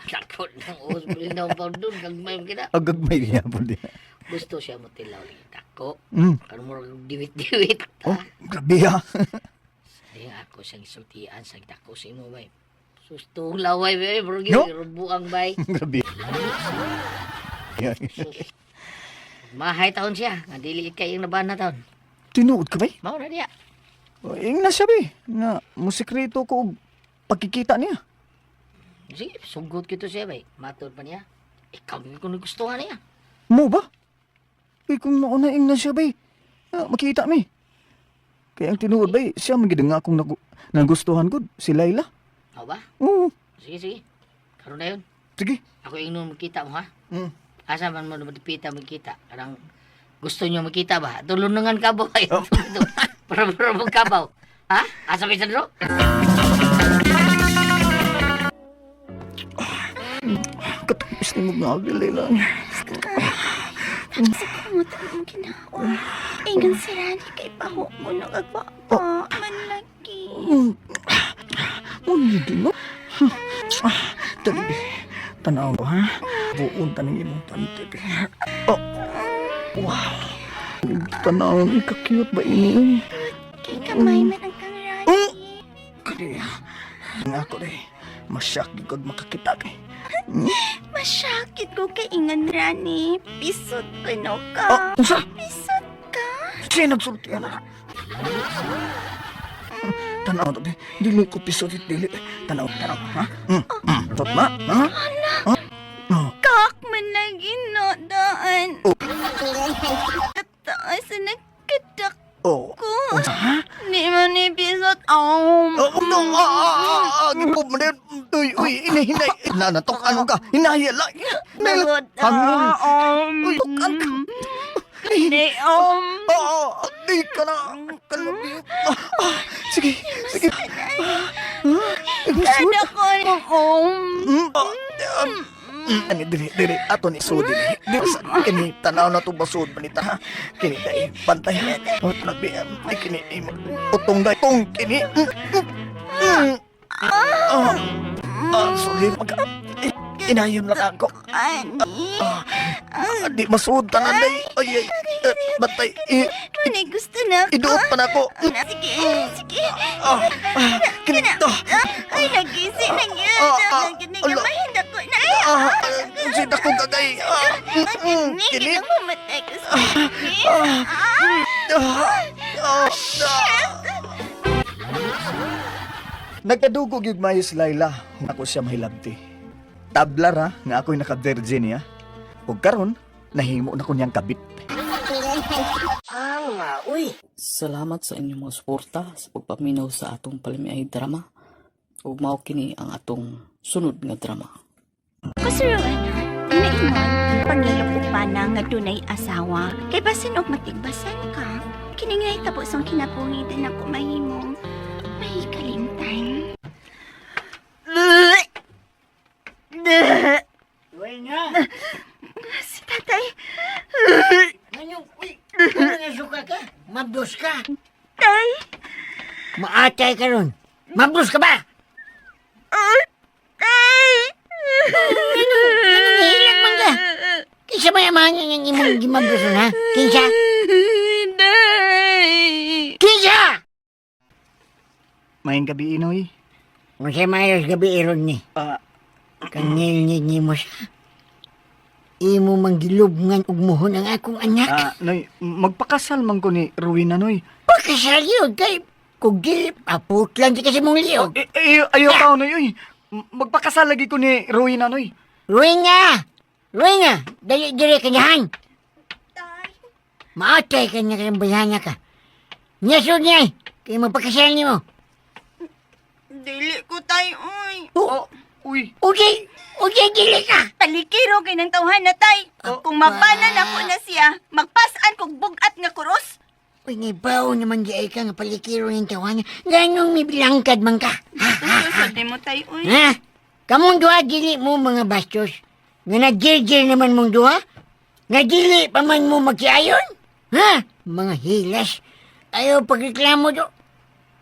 Dako Ako nang hospital na pa doon. Gagmay mo kita. Agagmay niya po din. Gusto siya mo tilaw lagi ako. Mm. Ano mo diwit-diwit. Oh, grabe ha. Di ako sa gisultian sa dako sa imo bay. Susto laway bay bro No? buang bay. Grabe. Mahay taon siya. Nga dili kay yung naban na taon. Tinuod ka ba? Mao na diya. Ing na siya ba? Na musikreto ko og pagkikita niya. Sige, sugot kito siya bay. Matod pa niya. Ikaw din ko nagustuhan niya. Mo ba? Kung naunaing na siya ba? Makita mi. Kaya ang tinuod ba, siya magiging nga akong nagustuhan ko, si Layla. Ako ba? Oo. Sige. Karoon na yun. Sige. Ako yung nung magkita mo ha. Mm. Asa man mo matipita magkita. Karang gusto nyo magkita ba? Tulunungan ka ba? Oh. Para magkabaw. Ha? Asa may sandro? Katapos ni mo nga, Layla. Kamutan mong ginawa. Ingan si Rani kay paho mo nagagpapa. Manlagi. Hindi no? Dali, tanaw mo ha? Buon taning imong pantip. Oh, wow. Tanaw, ika-cute ba ini? Kay kamay man ang kang Rani. Kaya, nga ako rin. Masyak gigod makakita ka. Masyakit ko kay Ingan Rani. Pisot ko no ka. Unsa? Pisot ka. Siya nagsulti na. Tanaw to, dili ko pisotit dili. Tanaw, ha? Tot na, ha? Kak man lagi no daan. Taas na nagkadak Oh. ko. Unsa, ha? Di man ni pisot. Oh, no, gipom mo din. Uy, hinay. Nanatok, ano ka? Hinaya lang. Nagod. Hangol. Uy, tukan ka. Di Di ka na. Kalabi. Sige. Kada ko na Ani diri ato ni sud diri. Diri sa kini tanaw na to basud manita ha. Kini dai pantay. Ot labi ay kini utong dai tong kini. Sorry mag inayom lang ako. Ani. Di masud tanan dai. Ay batay. Mani gusto na ko. Iduot pa nako. Sige. Kini to. Ay, nagisi na yun. Ginigamahin ako na. Si dako gagay. Kini. Mamatay ko sa Nagkadugo gyud mayo si Layla. Ako siya mahilabti. Tablar ha, nga ako'y naka-virgin niya. Ug karon nahimo na ko niyang kabit. Salamat sa inyong mga suporta sa pagpaminaw sa atong palimiay drama. Ug mao kini ang atong sunod nga drama. Kasuruan na, inaingon, pangilok upana nga dunay asawa, kay basin og matigbasan ka, kini nga itapos ang kinabuhi din ako mahimong mahikalimtan. Uy nga. Si tatay, Ngayong, uy. Ano nasuka ka? Mabdos ka. tay, Maatay ka ron. Mabdos ka ba? tay! Nahilag man ka. Kinsa may amahan niya yung imong gimabdos ha? Kinsa? Tay! Kinsa! Mayang gabi inoy. Kung siya mayos gabi iron ni. Kangilnig ni mo siya. Imo manggilubngan ug muhon ang akong anak. Noy, magpakasal man ko ni Rowena noy. Pagkasal yun kay kung gilip, apot lang di kasi mong liog. Ayaw tao noy, uy. Magpakasal lagi ko ni Rowena noy. Ruinga! Dali dire kanyahan. Maatay ka na kayong bayana ka. Nyasod niya, kaya magpakasal niyo mo. Dili ko tay, uy. Uy. Ujay, dili ka. Palikiro kay ng tawhan na tay. Kung mabanan ako na siya, magpasan kog bugat nga kuros. Uy, ngibaw naman di ay ka nga palikiro yung tawa niya. Ganong may bilangkad man ka. Susod mo tay, uy. Ha? Kamong duha, dili mo mga bastos. Nga nag-gir naman mong duha? Nga dili pa man mo magkiayon? Ha? Mga hilas. Ayaw pagreklamo do.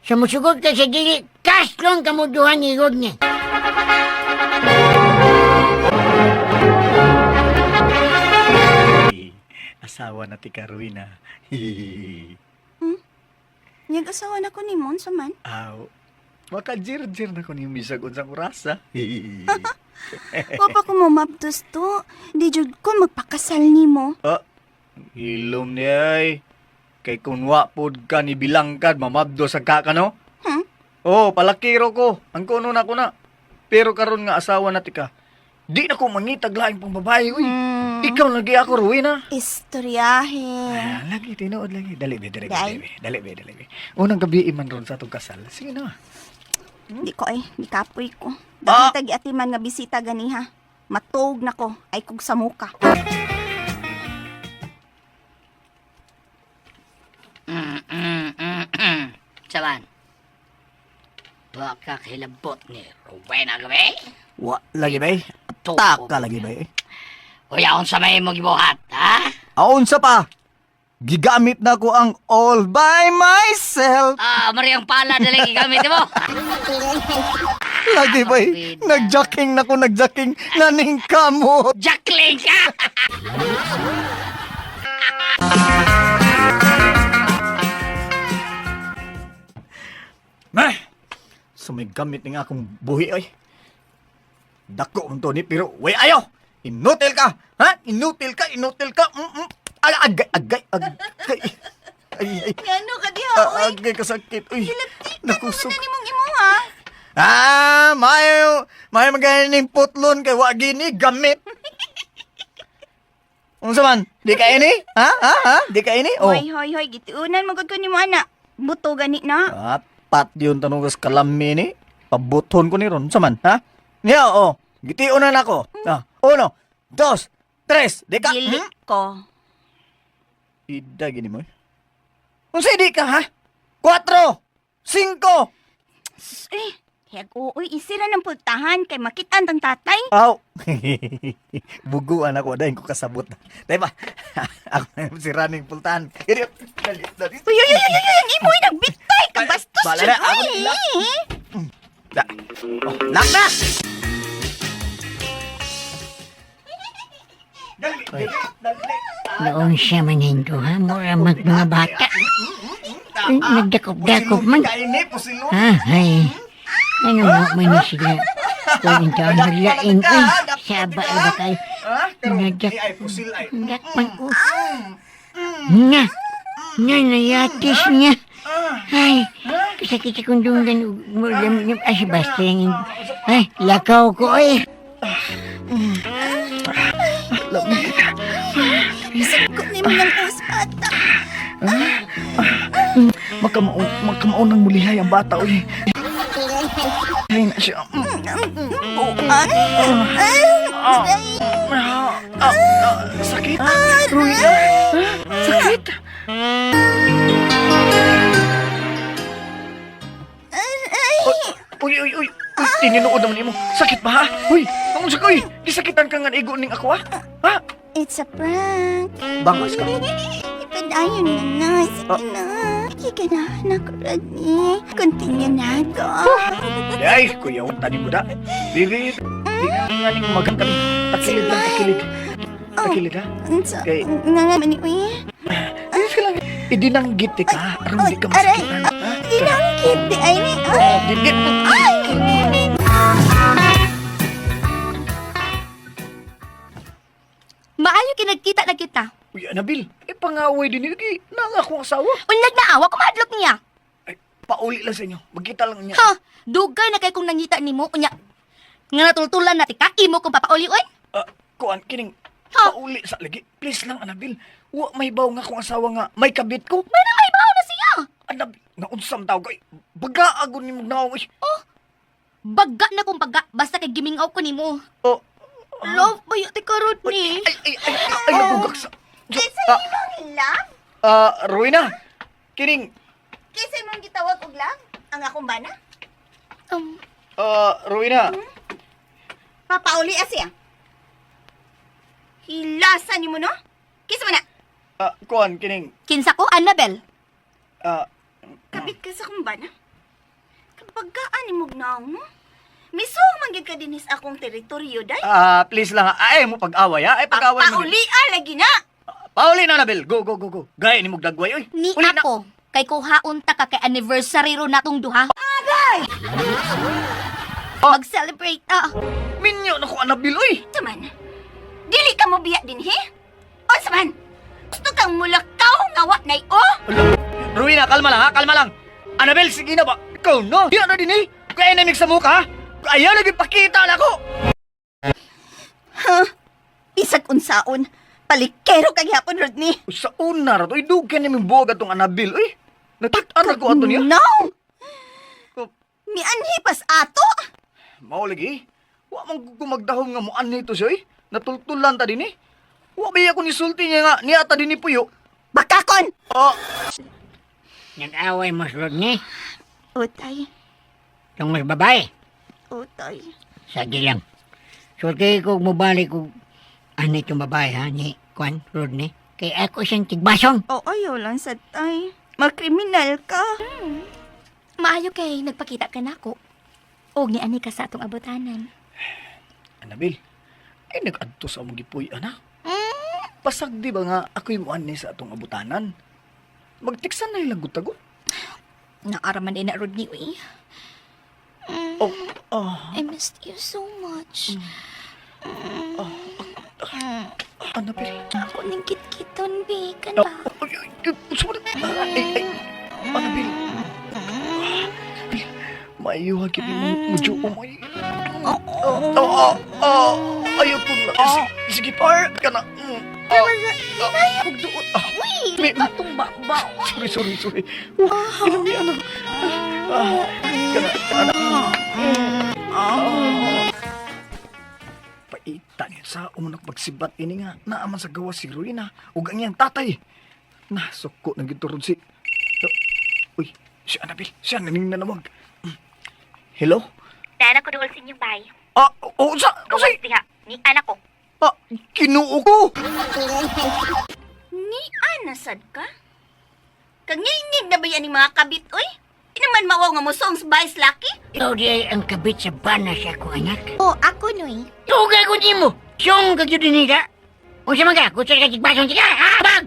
Sa musugot ka sa dili, kaslong kamuduhan ni Rodney. asawa na ti Carolina. Yung asawa na ko ni Mon, saman. Aw, makajir-jir na ko ni misag unsang orasa. Wapa ko mo mabdos to. Di jud ko magpakasal ni mo. Ilom ni ay. Kay kung wapod ka ni bilangkad, mamabdo sa kakano? Palakiro ko. Ang kuno na ko na. Pero karon nga asawa na ti ka. Di na ko mangitag laing pang babae, uy. Ikaw lagi ako, Rowena. Istoryahe. Lagi, tinood lagi. Dali, be. Day? Dali, be. Unang gabi iman ron sa itong kasal. Sige na. Di ko di kapoy ko. Dahil tagi atiman nga bisita ganiha. Matog na ko, ay kog sa muka. Saban. Wa ka kahilabot ni Rowena gabi? Wa, lagi ba? Tuko. Taka lagi ba? Kuya, sa may mo gibuhat, ha? Aon sa pa? Gigamit na ko ang all by myself. Mariang pala dali gigamit mo. Lagi ba? Nagjaking na ko, nagjaking. Naning kamot. Jackling ka! So may gamit nga akong buhi ay. Dako mo to ni pero way ayo. Inutil ka. Ha? Inutil ka. Agay. Ay. Ngano ka diha, oy? Agay kasakit. Uy. Nakusog. Ano mong imo, ha? May magaling putlon kay wa gini gamit. Unsa man? Di ka ini? Ha? Di ka ini? Hoy, gituunan mo gud ko nimo ana. Buto gani na. Pat yun tanong kas kalami ni. Pabuton ko ni ron. Unsa man? Ha? Niya, gitiunan ako. 1, 2, 3. Di ka? Dili ko. Ida gini mo. Unsa di ka, ha? 4, 5. Uy, isira ng pultahan kay makitaan tang tatay. Aw. Buguan ako dahil ko kasabot. Dahil ba? Ako na si running pultahan. Dali. Uy, imoy nagbitay ka bastos. Bala na, ako na. Nak na! Noon siya manindo, ha? Mura mga bata. Nagdakop-dakop man. Ay. Ano mo man sila? Kung ito ang naglaing, saba ba kayo? Nagdakpan ko. Nayatis niya. Ay, kasakit akong dungan. Ay, basta lang. Ay, lakaw ko eh. Sakot ni mo ng uspata. Makamaon ng mulihay ang bata, uy. Ay na siya. Sakit. Ruina. Sakit. Uy. Tininood naman mo. Sakit ba, ha? Uy, kamusta ka, uy? Gisakitan ka nga igo ning ako, ha? It's a prank. Bangas ka. Ipadayon na. Sige na. Sige na, nakurad ni. Continue na ako. Ay, kuya, huwag tani mo da. Bibi, di nga ning maganda. Takilid lang, takilid. Takilid, ha? Kay- Nangaman ni Uy. Ayos ka lang. Idinanggit ka. Aram di ka masakitan. Dinanggit di ay ni. Didit. Maayo kinagkita na kita. Uy, Anabil, pangaway din yun. Nang akong asawa. Unyag na awa, kumadlok niya. Ay, pauli lang sa inyo. Magkita lang niya. Ha, dugay na kay kung nangita nimo unya. Nga natultulan na tika, imo kung papauli oy. Kuan, kining Ha? pauli sa lagi. Please lang, Anabil. Wa may baw nga akong asawa nga. May kabit ko. May na may baho na siya. Anabil, naunsam tao kay. Baga agon ni magnaw. Baga na kung baga, basta kay gimingaw ko nimo. Oh, Love ba yung tikarot ni? ay, nabugak sa... Love? Rowena, kining, Kisa mong gitawag og love? Ang akong bana? Rowena, Papauli asya. Hilasan ni mo no? Kisa mo na. kuan, kining, Kinsa ko, Annabel. Kabit ka sa akong bana. Kapagaan ni mugnaw mo. Misong manggid ka dinis akong teritoryo day. please lang, ay mo pag-away, ha? Ay, pag-away mo. Papauli lagi na. Pauli na, Anabel. Go. Gaya ni mong dagway, oy. Ni Uli na. ako, kay kuhaon ta ka kay anniversary ro natong duha. Mag-celebrate Minyo na ko, Anabel, oy. Saman, dili ka mo biya din, he? O saman, gusto kang mulakaw nga wa nay o? Ruina, kalma lang, ha? Kalma lang. Anabel, sige na ba? Ikaw, no? Di na din, eh. Kaya namig sa mukha, ha? Ayaw lagi pakita na ko. Isag unsaon, palikero kag yapon Rodney. Sa una ra to, idugan namin buwag atong Anabel, oy. Natak-an ako ato niya. No! Oh. Mianhi pas ato? Mao lagi. Wa man ko magdahom nga mo nito siya, eh. Natultulan ta din, eh. Wa ba ako nisulti niya nga, niya ta din ni Puyo. Bakakon! Oh, Nag-away mo, Rodney. Utay, Yung mas babae. utay. Sige lang. So, kaya ko mabalik ko anit yung babae, ha? Ni Kwan, Rodney. Kaya ako siyang tigbasong. O ayaw lang sa tay. Magkriminal ka. Maayo kay nagpakita ka nako. Og ni ani ka sa atong abutanan. Anabel, ay nag-adto sa among gipuy, ana. Pasag di ba nga ako'y muanay sa atong abutanan? Magtiksan na ilang gutagot. Naaraman din na Rodney, uy. I missed you so much. Anabel. Ako ning kit-kiton, be. Kan ba? Anabel. Maiyo hagin mo mudyo umay. Ayaw to na. Sige pa, ka na. Huwag doon. Uy, atong babaw. Sorry. Ilang di ano. Paita niya sa umunok magsibat ini nga naaman sa gawa si Ruina ug ang iyang tatay. Nasuko na giturod si... Uy, si Anabel, siya naning nanawag. Hello? Dara ko dool sa inyong bay. Sa... Gawas diha, ni anak ko. Kinuo ko! Ni anasad ka? Kangingig na ba yan ni mga kabit, oy? Di naman mawaw nga mo songs vice laki? Ikaw di ay ang kabit sa bana siya ko, anak. Oh, ako, Noy. Tugay ko di mo. Siyong kagyo din nila. Kung sa mga, kung sa kajigbasong siya, bag!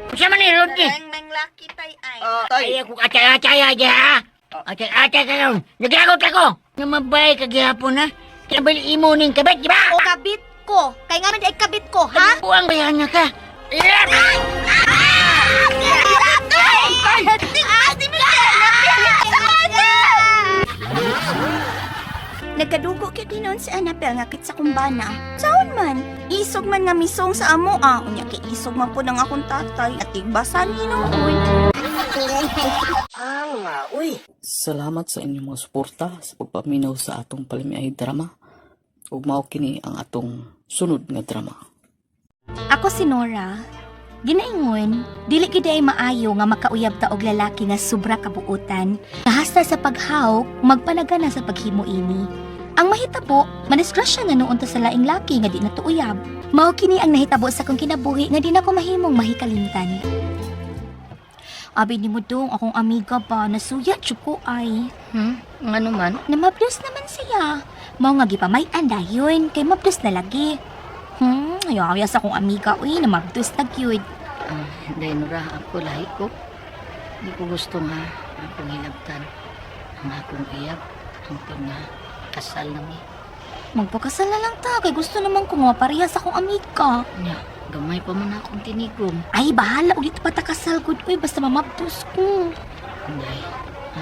Kung sa man ni Rodney. Mang laki tay ay. Tay. Ay, ako atay-atay aja, ha? Atay-atay ka lang. Nagragot ako. Namabay kagihapon, ha? Kinabali imo ning kabit, di ba? O, kabit ko. Kay nga man di ay kabit ko, ha? Buang bayan niya ka. Nagkadugo kay dinon si Annabel nga kit sa kumbana. Saon man, isog man nga misong sa amo unya kay isog man po ng akong tatay at tigbasan hinuon. Salamat sa inyong mga suporta sa pagpaminaw sa atong palimiay drama. Ug mao kini ang atong sunod nga drama. Ako si Nora. Ginaingon, dili gid ay maayo nga makauyab ta og lalaki nga sobra kabuutan. Kahasta sa paghawk, magpanagana sa paghimo ini. Ang mahitabo, madisgrasya na noon ta sa laing laki nga di na tuuyab. Mao kini ang nahitabo sa kong kinabuhi nga di na ko mahimong mahikalimtan. Abi ni mo dong akong amiga ba nasuya ko ay. Ano man? Namabdos naman siya. Mao nga gipamayan dayon kay mabdos na lagi. Ayaw sa akong amiga uy namabdos na gyud. Dahil Nora, ako lahi ko. Hindi ko gusto nga akong hilabtan. Ang akong iyab. Hangtod na kasal nami. Magpakasal na lang ta kay gusto naman ko mapareha sa akong amiga. Nya, gamay pa man akong tinigom. Ay bahala ulit patakasal gud uy basta mamabdos ko. Day,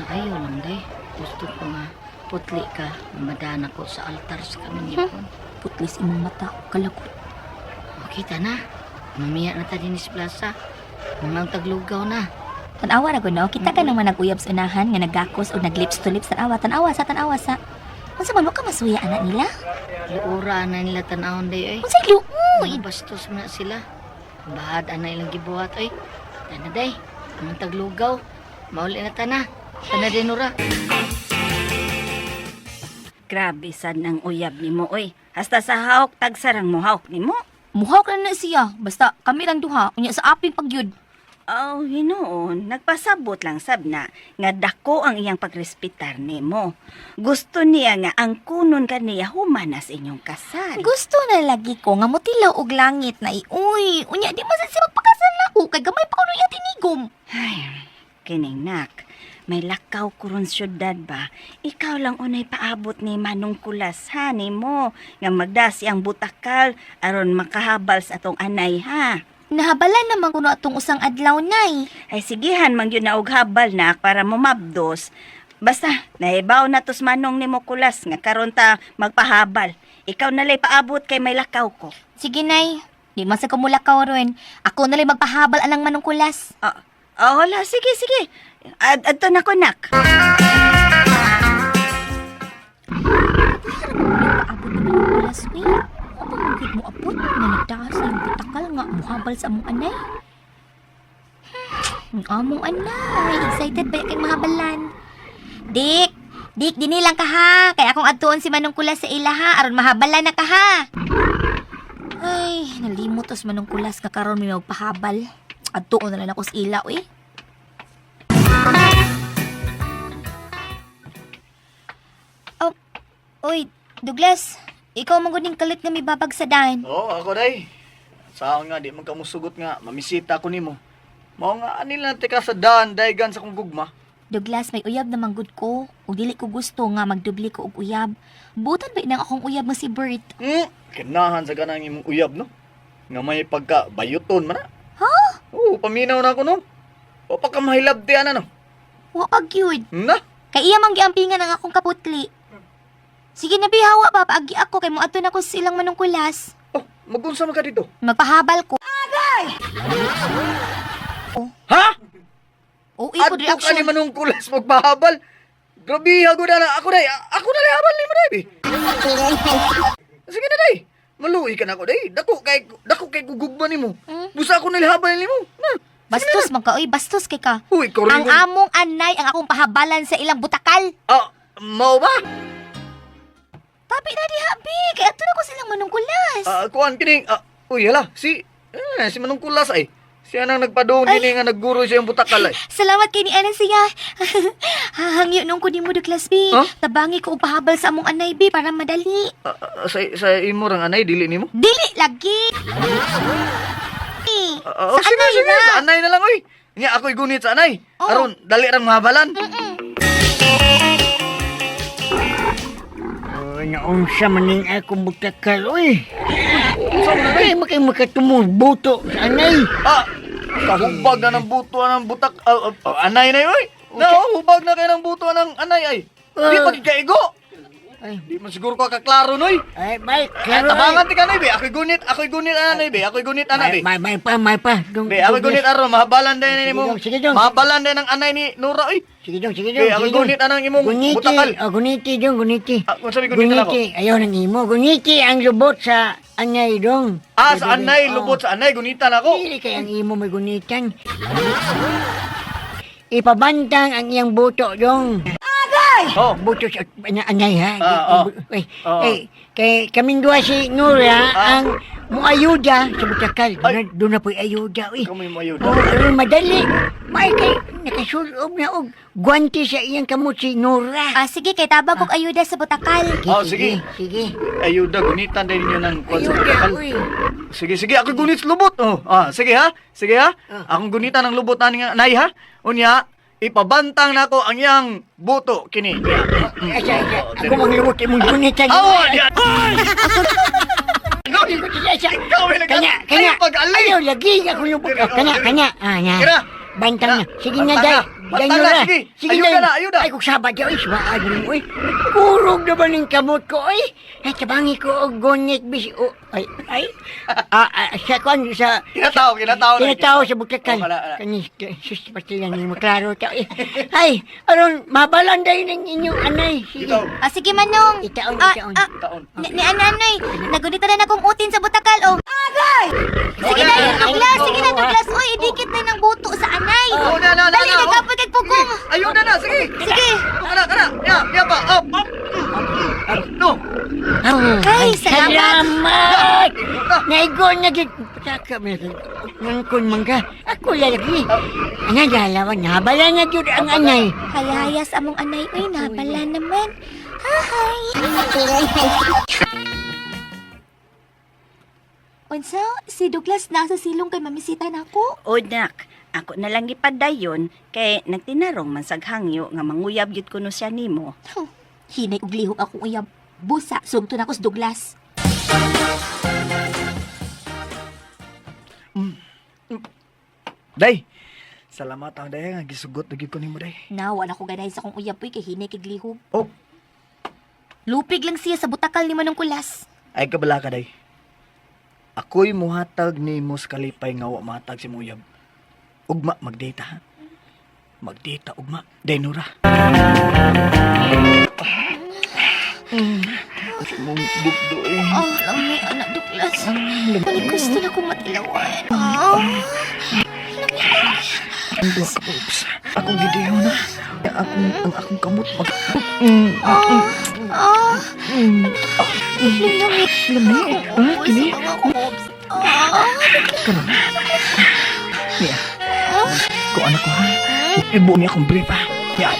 ayaw lang day. Gusto ko nga putli ka. Madana ko sa altar sa kaminipon. Putlis imong mata kalagot. Okay, ta na. Mamiya na ta din sa plaza. Namang taglugaw na. Tanawa ra gud no, kita ka naman nag-uyab sa unahan nga naggakos o naglips to lips tanawa sa. Unsa man mo ka masuya anak nila? Luura na nila tanawon day ay. Unsay luoy? Mga bastos na sila. Bahad na ilang gibuhat ay. Tana day. Namang taglugaw. Mauli na ta na. Tana din Nora. Grabe sad nang uyab nimo oy. Hasta sa hawk tagsarang mo hawk nimo. Muhaw ka na siya. Basta kami lang duha. Unya sa aping pagyud. Oh, hinoon, nagpasabot lang sab na nga dako ang iyang pagrespetar nimo. Gusto niya nga ang kunon kaniya humanas inyong kasal. Gusto na lagi ko nga mutilaw og langit na uy, unya di man siya magpakasal na ako kay gamay pa ko niya tinigom. Ay, kining nak, may lakaw kuron syudad ba? Ikaw lang unay paabot ni Manong Kulas ha nimo nga magdasi ang butakal aron makahabal sa atong anay ha. Nahabalan naman kuno atong usang adlaw nay. Ay sigihan man yun na og habal nak para mumabdos. Basta, nahibaw na tos Manong nimo Kulas nga karon ta magpahabal. Ikaw nalay paabot kay may lakaw ko. Sige nay, di man sa kumulakaw ron. Ako na lang magpahabal anang Manong Kulas. Wala, sige, sige. Adto na ko nak. Paabot na Manong Kulas we. Apa mungkin mo abot na nagdahas sa iyong butakal nga muhabal sa among anay? Ang among anay, excited ba kay mahabalan? Dik, dini lang ka ha. Kaya akong adtuon si Manong Kulas sa ila ha, aron mahabalan na ka ha. Ay, nalimot os Manong Kulas ka karon may magpahabal. Adtuon na lang ako sa ila, uy. Oh, uy, Douglas. Ikaw maguning kalit nga may babag sa daan. Oo, ako day. Saan nga, di man ka musugot nga, mamisita ko nimo. Mao nga, anil na tika sa daan, daygan sa kong gugma. Douglas, may uyab na manggod ko. O dili ko gusto nga magdubli ko og uyab. Butan ba nang akong uyab nga si Bert? Kinahan sa ganang imong uyab, no? Nga may pagka-bayuton man na. Ha? Oo, paminaw na ako, no? O pa ka mahilabti, ano, no? Wa pag yun. Na? Kay iya mang giampingan ang akong kaputli. Sige na bihawa pa, paagi ako kay mo ato na ko sa ilang Manong Kulas. Oh, magunsa man ka dito. Magpahabal ko. Ha? O, iko Adto ka ni reaction. Manong Kulas magpahabal. Grabe, hago na ako, day. Ako na lang habal ni mo, day. Sige na, day. Maluwi ka na ako, day. Dako kay gugugma ni mo. Busa ako nalihabal ni mo. Na. Bastos man ka, uy, bastos kay ka. Uy, Ang among anay ang akong pahabalan sa ilang butakal. Mau ba? Papi na di habi, kay ato na ko silang Manong Kulas. Kuan kining, uy, hala, si Manong Kulas ay. Siya nang nagpadoon din nga nagguro siya yung butakal ay. Salamat kay ni Ana siya. Hangyo nung ko ni mo Douglas B. Huh? Tabangi ko og pahabal sa among anay B para madali. Sa imo rang anay, dili nimo? Dili lagi. Sa Sige, anay sige, na. sa anay na lang, uy. Nga, ako'y gunit sa anay. Aron, dali rang mahabalan. Nga unsa maning akong butakal, oy. Ay, makatumubuto sa anay. Kahubag na ng buto ng butak, anay na yun, uy. Hubag na kayo ng buto ng anay, ay. Di pa kikaigo. Ay, Di man siguro ko kaklaro, noy. ay, may, Ay, tabangan ti ka, noy, be. Ako'y gunit, anay, be. Ako'y gunit, anay, be. may pa. Be, ako'y gunit, aron, mahabalan din mo. Sige, Dong. Mahabalan din ng anay ni Nora, uy. Sige dong. Be, ako'y gunit, anang imong butakal. Guniti dong, guniti. Kung sabi gunit na ako. Ayaw nang imo. Guniti ang lubot sa anay dong. Sa anay, lubot sa anay, gunitan ako. Dili kay ang imo may gunitan. Ipabantang ang iyang buto dong. Oh. Buto sa anay ha. Oo. Kay kaming duha si Nora ang muayuda sa butakal. Doon na po'y ayuda. Ikaw mo yung mayuda. Madali. May kay nakasulob na og guwanti sa iyang kamot si Nora. Sige, kay tabag og ayuda sa butakal. Sige. Sige. Ayuda, gunitan din niyo ng kwan sa Ayuda, butakal. uy. Sige, ako gunit sa lubot. Sige ha. Akong gunitan ng lubot na nga, nay ha. Unya, ipabantang na ko ang iyang buto kini. Asa. Ako manglubot imong gunitan. Kanya. Ayaw, lagi ako lubot. Kanya. Kira. Bantang na. Sige na, Bantang day. na. Bantang na, sige. Ayuda. Ay, kung sabat yaw, iswaan mo, kurog na ba ng kamot ko, ay? Ay, tabangi ko, o gonit, bis, ay. Sa kwan, sa... Kinataw sa buktakan. Kanis, sus, pasti lang yung maklaro tao, eh. Ay, aron, mabalan dahil ng inyong anay. Sige. Sige Manong. Itaon. Ni anay, nagunita na akong utin sa butakal, oh. Sige na, Douglas. Uy, idikit na ng buto sa anay. Dali, nagkapoy kay pugong. Ayun na, sige. Sige. Kana. Ya pa. Up. No. Ay, salamat. Naigo na gid. Pataka, Nangkon man ka. Ako lalaki. Anay, dalawa na. Bala na yun ang anay. Hayayas among anay, uy, nabala naman. Hi! Unsa, si Douglas nasa silong kay mamisita na ako? O nak, ako na lang ipadayon kay nagtinarong man saghangyo nga manguyab yun kuno siya nimo. Hinay ug lihok akong uyab. Busa, sugto na ko sa Douglas. Day, salamat ang day nga gisugot lagi ko nimo day. Nawa na ko gaday sa akong uyab, uy, kay hinay kay lihok. Oh, Lupig lang siya sa butakal ni Manong Kulas. ay kabala ka day. Ako'y muhatag nimo sa kalipay nga wa matag si Muyab. Ugma magdata ha. Magdata ugma, day Nora. Mong bugdo eh. Lami, anak Douglas. Kani gusto na kong matilawan. Oops. Akong gidiyo na. Ang akong kamot mag... Lami. Kini. Karon. Niya. Kung anak ko ha. Ibu niya akong brief ha. Niya.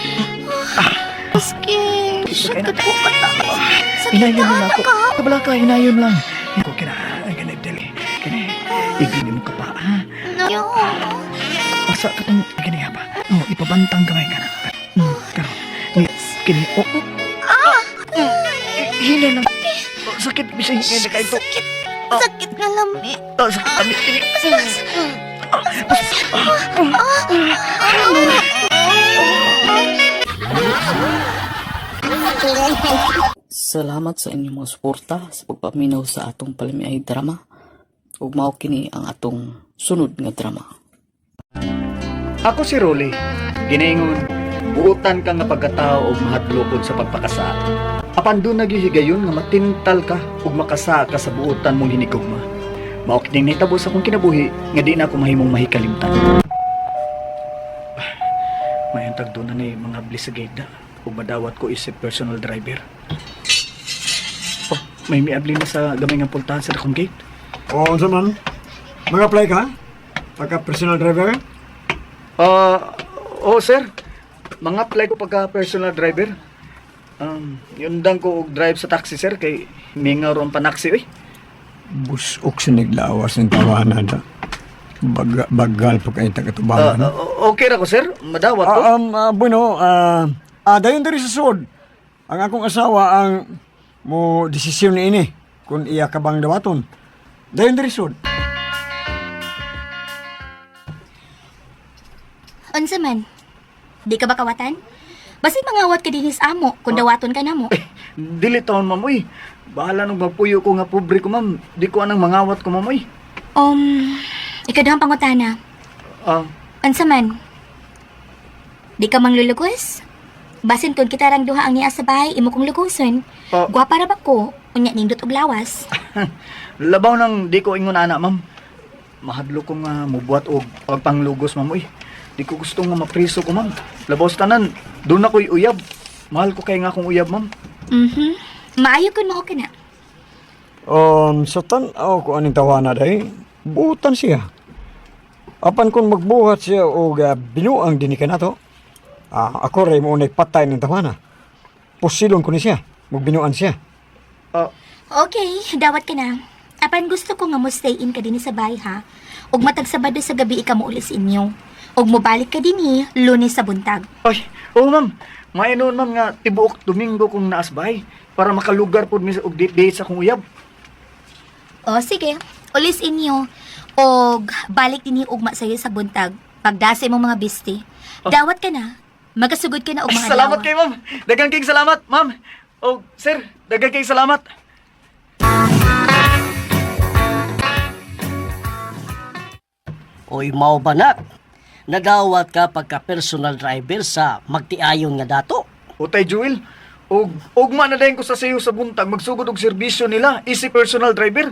Skin. Sakit ko katawa. Inayon mo na ako. Kabala ka, inayon lang. Ako kina, ay ganagdali. Kini, igini mo ka pa, ha? No. Asa ka itong gini ba? Oh, ipabantang kamay ka na. Karon, kini, hina lang. Oh, sakit, bisay, hina ka ito. Sakit na lami. Oh, sakit kami, kini. Salamat sa inyong mga suporta sa pagpaminaw sa atong palimiay drama. Ug mao kini ang atong sunod nga drama. Ako si Rolly. Ginaingon, buutan ka nga pagkatao o mahadlokod sa pagpakasa. Apan doon naghihigayon nga matintal ka ug makasa ka sa buutan mong hinigugma. Mao kining nahitabo sa akong kinabuhi nga di na ako mahimong mahikalimtan. May antag doon na ni mga blisageda ug madawat ko isip personal driver. Oh, may miabli na sa gamay nga pultahan sa dakong gate. Oo, unsa man? Mag-apply ka? Pagka personal driver? Oh sir. Mga apply ko pagka personal driver. Yun dang ko og drive sa taxi sir kay mingaw ron panaksi oy. Busok siniglawas ng tawanan na. Bagal po kayo taga-tubangan. Okay ra ko sir, madawat ko. Bueno, dayon diri sa sud. Ang akong asawa ang mo desisyon ni ini kung iya ka bang dawaton. Dayon diri sud. Unsa man? Di ka ba kawatan? Basit mangawat ka dinis amo kung dawaton ka na mo. Dili taon ma'am oy. Bahala nung magpuyo ko nga pobre ko ma'am. Di ko anang mangawat ko ma'am oy. Ikadahang pangutana. Unsa man? Di ka manglulugos? Basin kung kita rang duha ang niya sa bahay, imo kong luguson. Gwapa ra ba ko? Unya nindot og lawas. Labaw nang di ko ingon ana ma'am. Mahadlo ko nga mubuhat og pagpanglugos ma'am oy. Di ko gusto nga mapriso ko ma'am. Labaw sa tanan, doon ako'y uyab. Mahal ko kay nga akong uyab ma'am. Maayo kun mao ka na. Sa tan-aw ko aning tawana day, buutan siya. Apan kung magbuhat siya o binuang din ka na to, ako rin mo patay ng tawana. Pusilon ko ni siya, magbinuan siya. Okay, dawat ka na. Apan gusto ko nga mo stay in ka din sa bahay ha. Ug matag Sabado sa gabi ika mo ulis inyo. Ug mobalik ka din Lunes sa buntag. Ay, ma'am. Mainon ma'am nga tibuok Domingo kung naas bahay para makalugar pod mi og date sa akong uyab. Sige. Ulis inyo. Og balik din ugma sa'yo sa buntag. Pagdase mo mga bisti. Dawat ka na. Magasugod ka na og mga Salamat dawa. kay ma'am. Daghang kayong salamat, ma'am. Sir, daghang kayong salamat. Oy, mao ba na? Nadawat ka pagka personal driver sa magtiayon nga dato. Utay Jewel, ugma na dayon ko sa sayo sa buntag magsugod og serbisyo nila, easy personal driver.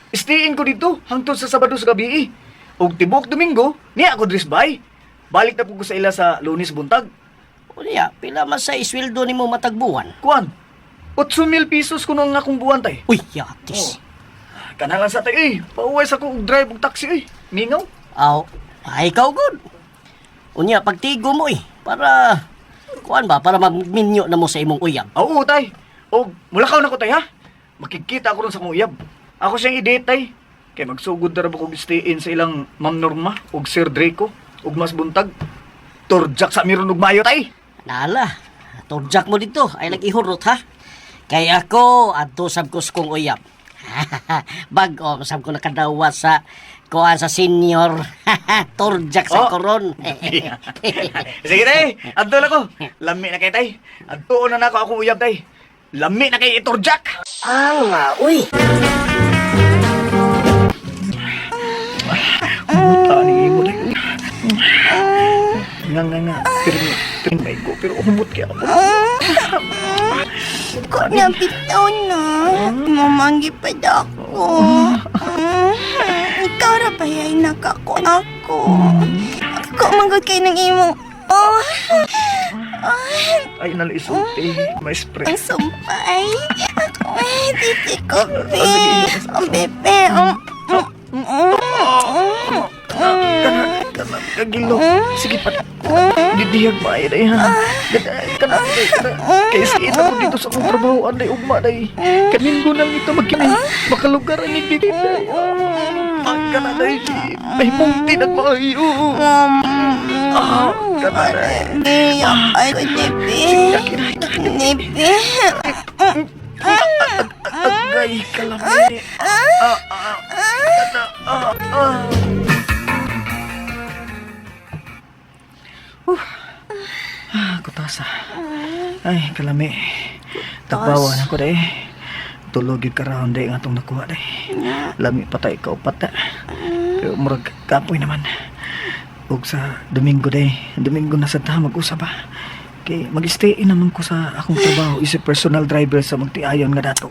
Istiin ko dito hangtod sa Sabado sa gabi. Og tibok Domingo, niya ako dris bay. Balik na po ko sa ila sa Lunes buntag. Unya, pila man sa isweldo nimo matagbuwan? Kuan, 8,000 pesos kuno nga akong buwan tay. Uy, yatis. Kanalan sa tay, pauwi sa ko og drive og taxi mingaw. Aw, ay ikaw good. Unya, pagtigo mo para, kuan ba, para magminyo na mo sa imong uyab. Oo, tay. O, mulakaw na ko, tay, ha? Makikita ako ron sa kong uyab. Ako siyang i-date, tay. Kaya magsugod na rin ako stay-in sa ilang Ma'am Norma, ug Sir Draco, ug Mas Buntag. Turjak sa miron ug mayo, tay. Nala, turjak mo dito, ay nag-ihurot ha. Kaya ako, adto sab ko sa kong uyab. Bag-o, sab ko nakadawa sa kuan sa senior. Turjak sa koron. Sige, tay. Adto na ko. Lami na kay tay. Adto na ako akong uyab, tay. Lami na kay iturjak. Uy. Umuta ni imo, tay. Nga. Pero may ko. Pero umut kaya ako. Ko na bitaw na. Mamanggi pa ako. Ikaw ra ba yay nakako ako? Ako manggod kay ng imo. Oh. Ay, nalisulti. May spray. Ang sumpay. Titi ko, be. Ang bebe. Kagilo. Sige pa. Didihag pa ay day ha. Kaya sige ako dito sa akong trabaho. Anday ugma day. Kaminggo lang ito magkinay. Makalugaran ni dito day. Pagka na day. Ay mong tinagmaayo. Kana day. Ay, nipi. Nipi. Agay kalamay. Kutasa. Ay, kalami. Takbawan ako day. Tulog yung karoon day nga itong nakuha day. Lami patay ka upat na. Pero murag kapoy naman. Huwag sa Domingo day. Domingo na sa mag-usap ba. Kay mag-stay naman ko sa akong trabaho. Isa personal driver sa magtiayon nga dato.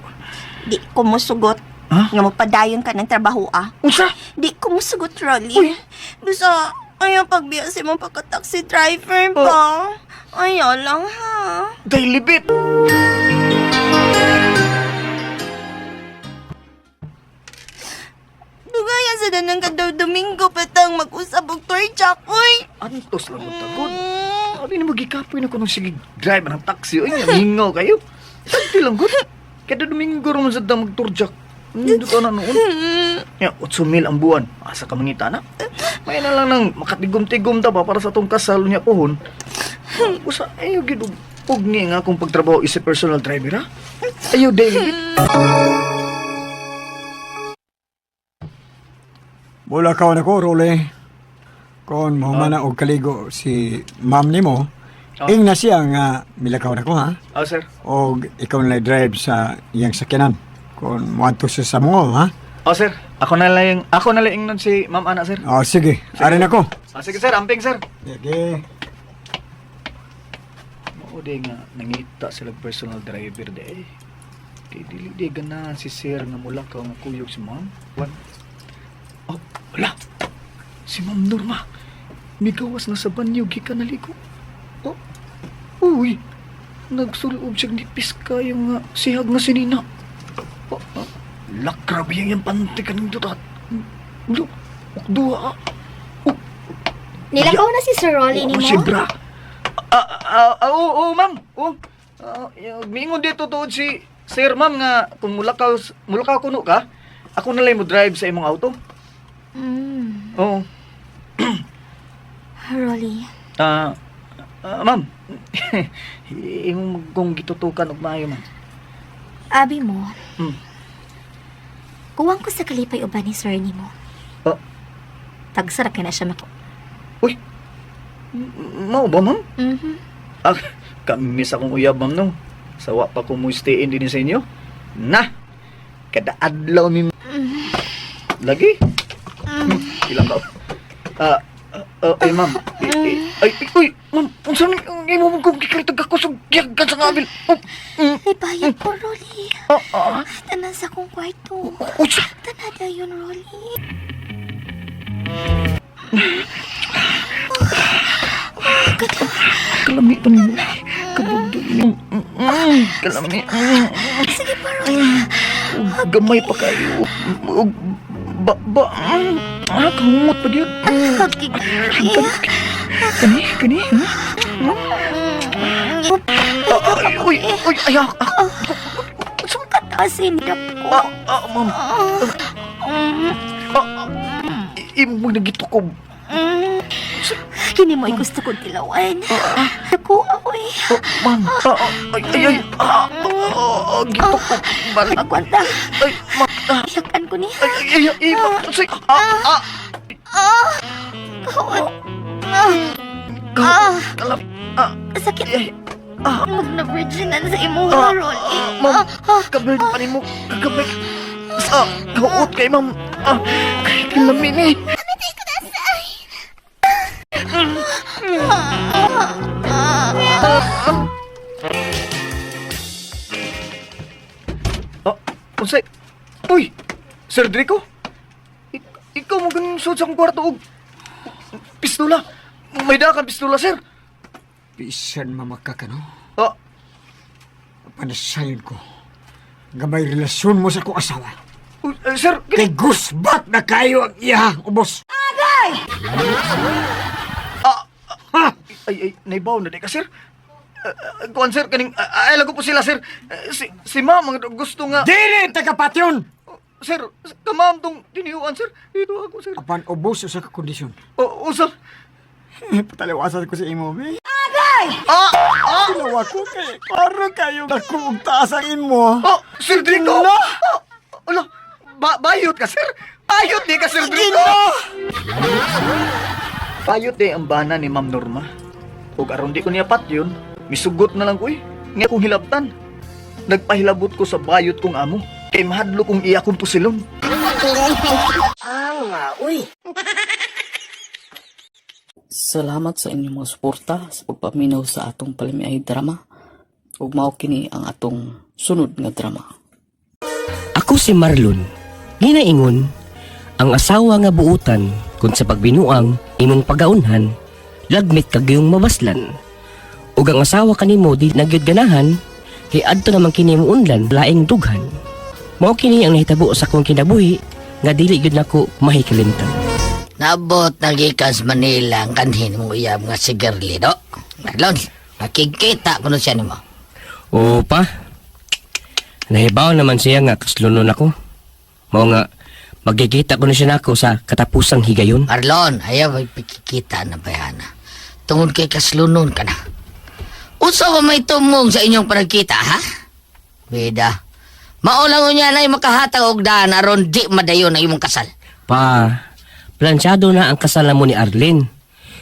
Di ko musugot. Ha? Nga magpadayon ka ng trabaho, Usa? Di ko musugot, Rolly. Bisa, ayaw pagbiya si mong pagka-taxi driver ba? Ayaw lang, ha? Day libit! Dugayan sa danang kadaw Domingo patang mag-usap og torjak, uy! Antos lang matagod. Abi na magikapoy na ko nung sige driver ng taxi. Ay, namingaw kayo. Santi lang good. Kada Domingo naman sa dam magturjak. Hindi ka na noon. Ya, 8,000 ang buwan. Asa ka mangita na? May na lang nang makatigom-tigom ta ba para sa tong kasal niya pohon. Usa, ayaw gid og ni nga akong pagtrabaho isa personal driver ha? Ayaw daily. Mula ka na ko, Role. Kung mo man og kaligo si ma'am nimo, ing na siya nga milakaw na ko, ha? Sir. Og ikaw na drive sa iyang sakyanan. Kung muadto siya sa mall, ha? Sir. Ako na lang nun si Ma'am Ana, sir. Sige. Arin ako. Sige, sir. Amping, sir. Sige. Mauday nga, nangita sila personal driver day. Kay dili ganahan si sir nga mula ka nga kuyog si ma'am. Wala. Si Ma'am Norma. Migawas na sa banyo, gikan naligo. Uy. Nagsuloob siya nipis kayo nga sihag na sinina. Lakrab yung pantikan ng dutat. Dua. Nilakaw na si Sir Rolly ni mo? Si Bra. Oo, ma'am. Mingon dito tuod si Sir, ma'am, nga kung mulakaw kuno ka, ako na lang mo drive sa imong auto. Oo. Rolly. Ma'am, imong kung gitutukan og maayo, ma'am. Abi mo. Kuwang ko sa kalipay uban ni Sir ni mo. Tagsara ka na siya mako. Uy. Mao ba, ma'am? Kami akong uyab, ma'am, no? Sawa pa ko mo stay-in din sa inyo. Na! Kada adlaw ni... Lagi? Ilang ka? Ay, ma'am. Uy, ma'am. Kung saan mo mong kong kikalitag ako sa giyagan sa ngabil? May bayad po, Rolly. Tanan sa kong kwarto. Tanada yun, Rolly. Kalami pa niyo. Kabugdo niyo. Kalami. Sige pa, Rolly. Gamay pa kayo. Ba. Kahumot pa diyan. Kani, ha? Uy, ayak. Sungkat kasi nilap ko. Ma'am. Imo nagito ko. Kini mo ay gusto kong tilawan. Ako, ako'y. Ma'am. Ay. Gito ko. Balik. Magwanta. Ay, ma'am. Iyakan ko niya. Ay, ma'am. Say, kalap. Sakit. Mag-na-virginan sa imong ron. Ma'am, kabel pa ni mo. Kabel. Kauot kay ma'am. Kilamin eh. Unsay? Uy! Sir Drico? Ikaw mo ganun suot sa akong kwarto og pistola. May dakan pistola, sir. Bisan mamaka ka, no? Ah, Panasayon ko. Gamay relasyon mo sa akong asawa. sir, Kay gusbat na kayo ang iya, ubos. ay, naibaw na di ka, sir. Kuan, sir, kaning, ay, lago po sila, sir. Si ma'am, ang gusto nga. Dili, tagapatyon! Sir, kamam tong tiniyuan, sir. Dito ako, sir. Apan ubos sa kakondisyon. Oo, sir. Pataliwasan ko sa imo, be. Ginawa ko kay para kayo nakung taas ang imo. Oh, Sir Drico! Ala, bayot ka, sir. Bayot di ka, Sir Drico. Bayot di ang bana ni Ma'am Norma. Ug aron di ko niya pat yun, misugot na lang ko eh. Nga kong hilabtan. Nagpahilabot ko sa bayot kong amo. Kay mahadlo kong iya kong pusilon. Salamat sa inyong mga suporta sa pagpaminaw sa atong palimiay drama. Ug mao kini ang atong sunod nga drama. Ako si Marlon. Ginaingon, ang asawa nga buutan kung sa pagbinuang imong pagaunhan, lagmit kagayong mabaslan. Ug ang asawa kanimo di nagyud ganahan, kay adto naman kini mo unlan laing dughan. Mao kini ang nahitabo sa akong kinabuhi nga dili gyud nako mahikalimtan. Nabot na gikas Manila ang kanhin mong uyab nga si Girly, do? Marlon, nakikita ko na siya ni mo. Oo pa. Nahibaw naman siya nga kaslunon ako. Mao nga, magkikita ko na siya nako sa katapusang higayon. Marlon, ayaw ay pikikita na bayana. Tungod kay kaslunon ka na. Usa ba may tumong sa inyong panagkita, ha? Bida, maulang niya na yung makahatag og daan aron di madayon ang imong kasal. Pa, plansyado na ang kasal mo ni Arlene.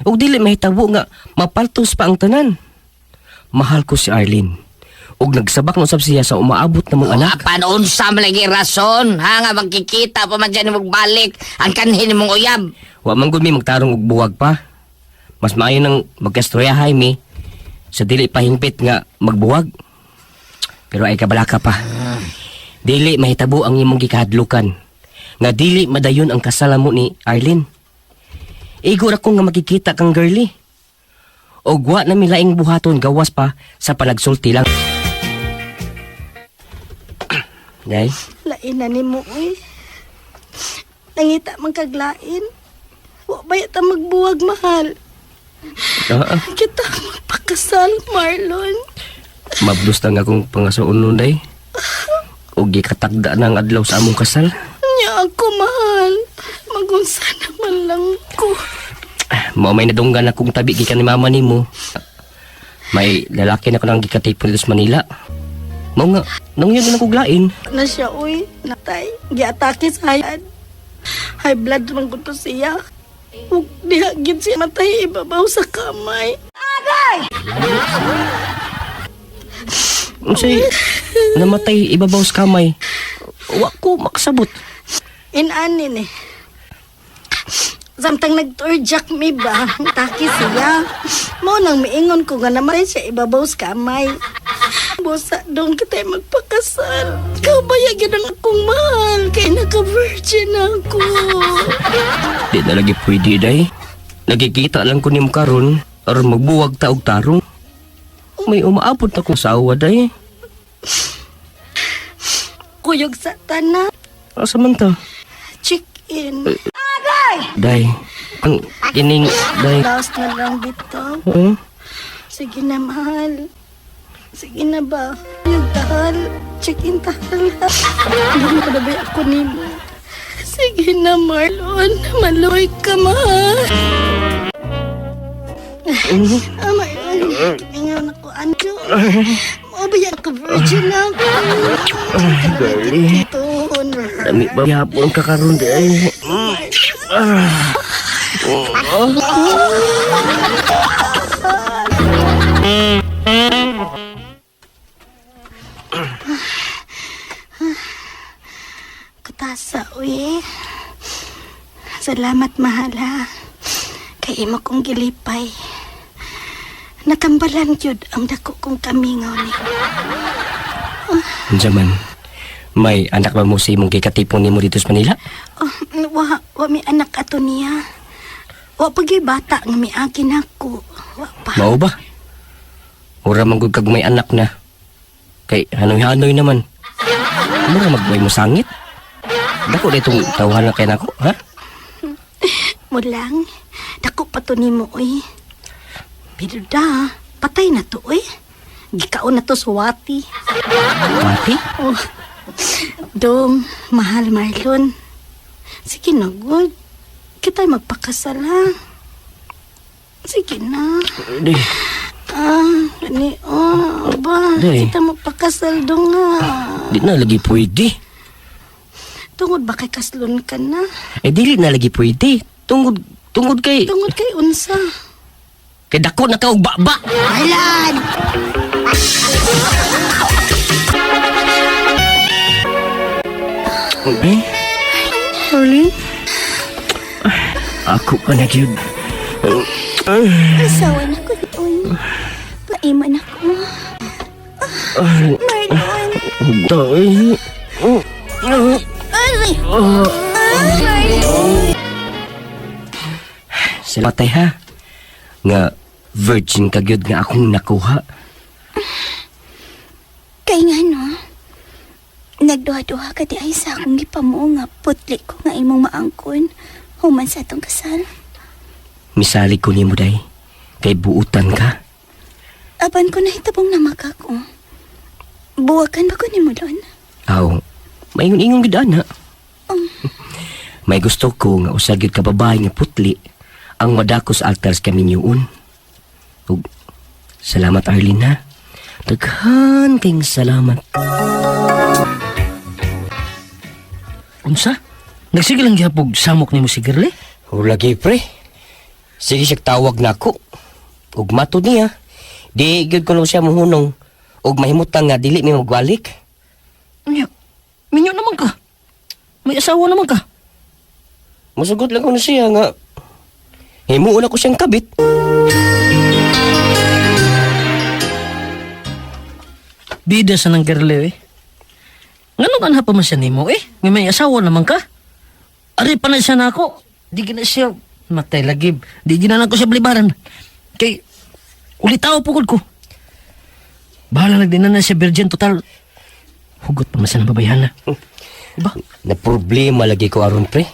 Ug dili mahitabo nga mapaltos pa ang tanan. Mahal ko si Arlene. Ug nagsabak no sab siya sa umaabot na mong anak. Apan unsa man lagi rason, ha nga magkikita pa man dyan mong balik ang kanhin mong uyab. Wa man gud mi magtarong og buwag pa. Mas maayo nang magkastroyahay mi sa dili pahingpit nga magbuwag. Pero ay kabalaka pa. Dili mahitabo ang imong gikahadlukan. Nga dili madayon ang kasal mo ni Arlene. Igo ra ko nga makikita kang girly. Og wa na milaing buhaton gawas pa sa panagsulti lang. Nay? Lain na ni mo, uy. Nangita man kaglain. Wa ba yata magbuwag, mahal? Kita magpakasal, Marlon. Mablos na nga akong pangasuon nun, day. O gikatagda na ang adlaw sa among kasal. Nya ako, mahal. Magunsa naman lang ko. Mao may nadunggan akong tabi gikan ni mama nimo. May lalaki na ko nang gikatipon dito sa Manila. Mao nga, nang yun na kuglain. Na siya, uy. Natay. Giatake sa hayad. High blood man ko to siya. Huwag dihagin siya matay ibabaw sa kamay. Unsay namatay ibabaw sa kamay. Wa ko makasabot. Inanin eh. Samtang nag-turjak mi ba, taki siya. Mo nang miingon ko nga naman siya ibabaw sa kamay. Bosa dong kita magpakasal. Ikaw ba yagin ang akong mahal? Kaya naka-virgin ako. Di na lagi pwede, day. Nagkikita lang ko ni mo karon aron magbuwag ta og tarong. May umaabot akong sawa, day. Kuyog sa tanan. Asa man ta? Check in. Day, ang ining, day. Last na lang dito. Hmm? Sige na, mahal. Sige na ba? Yung tahal. Check-in tahal. Hindi mo kadabay ako ni mo. Sige na, Marlon. Maloy ka, mahal. Marlon. Tingnan ako, Anjo. Mabayan ka, virgin ako. Dali. Dami ba yapon ka karon day? Kutasa, uy. Salamat, mahal, ha. Kay imo kong gilipay. Nakambalan yun ang dako kong kamingaw ni. Jaman, may anak ba mo si mong kikatipon ni mo dito sa Manila? Wa may anak ato niya. Wa pagay bata nga may akin ako. Wa pa. Mao ba? Ura manggod kag may anak na. Kay hanoy-hanoy naman. Mura magway mo sangit. Dako na itong tawahan na kay nako, ha? Mulang, dako pa to nimo, uy. Pero da, patay na to, uy. Gikaon na to sa wati. Wati? Oh. Dong, mahal Marlon. Sige na, good. Kita'y magpakasal, ha? Sige na. Day, Gani, ba? Day. Kita magpakasal dong, ha? di na lagi pwede. Tungod ba kay kaslon ka na? Dili na lagi pwede. Tungod kay... Tungod kay unsa? Kay dako na ka og baba. Marlon! Eh? Marlon? Ako ka na yun. Asawa na ko doon. Paiman ako. Marlon! Day. Ay! Salamat tay ha. Nga virgin ka gyud nga akong nakuha. Kay nga no, nagduha-duha ka di ay sa akong gipamuo nga putli ko nga imong maangkon human sa atong kasal. Misali ko nimo day. Kay buutan ka. Apan ko nahitabong namak ako. Buwakan ba ko nimo doon? Aw, maingon-ingon gid ana. May gusto ko nga usa gyud ka babae nga putli ang madako sa altar sa kaminyoon. Ug salamat Arlene ha. Daghan kayong salamat. Unsa? Nagsige lang gihapog samok nimo si Girly? O lagi pre. Sige siya tawag na ako. Ug matod niya. Di gyud ko lang siya mohunong. Ug mahimutang nga dili mi magbalik. Nya, minyo naman ka. May asawa naman ka. Masugot lang ko na siya nga. Himuon ako siyang kabit. Bida sa nang Girly eh. Ngano ka na pa man siya nimo eh? May asawa naman ka. Ari pa na siya na ako. Di gina siya matay lagib. Di gina na ko siya balibaran. Kay ulitaw pugod ko. Bahala nagdinan na siya virgin total. Hugot pa man siya ng babayan na. Diba? Na problema lagi ko aron pre.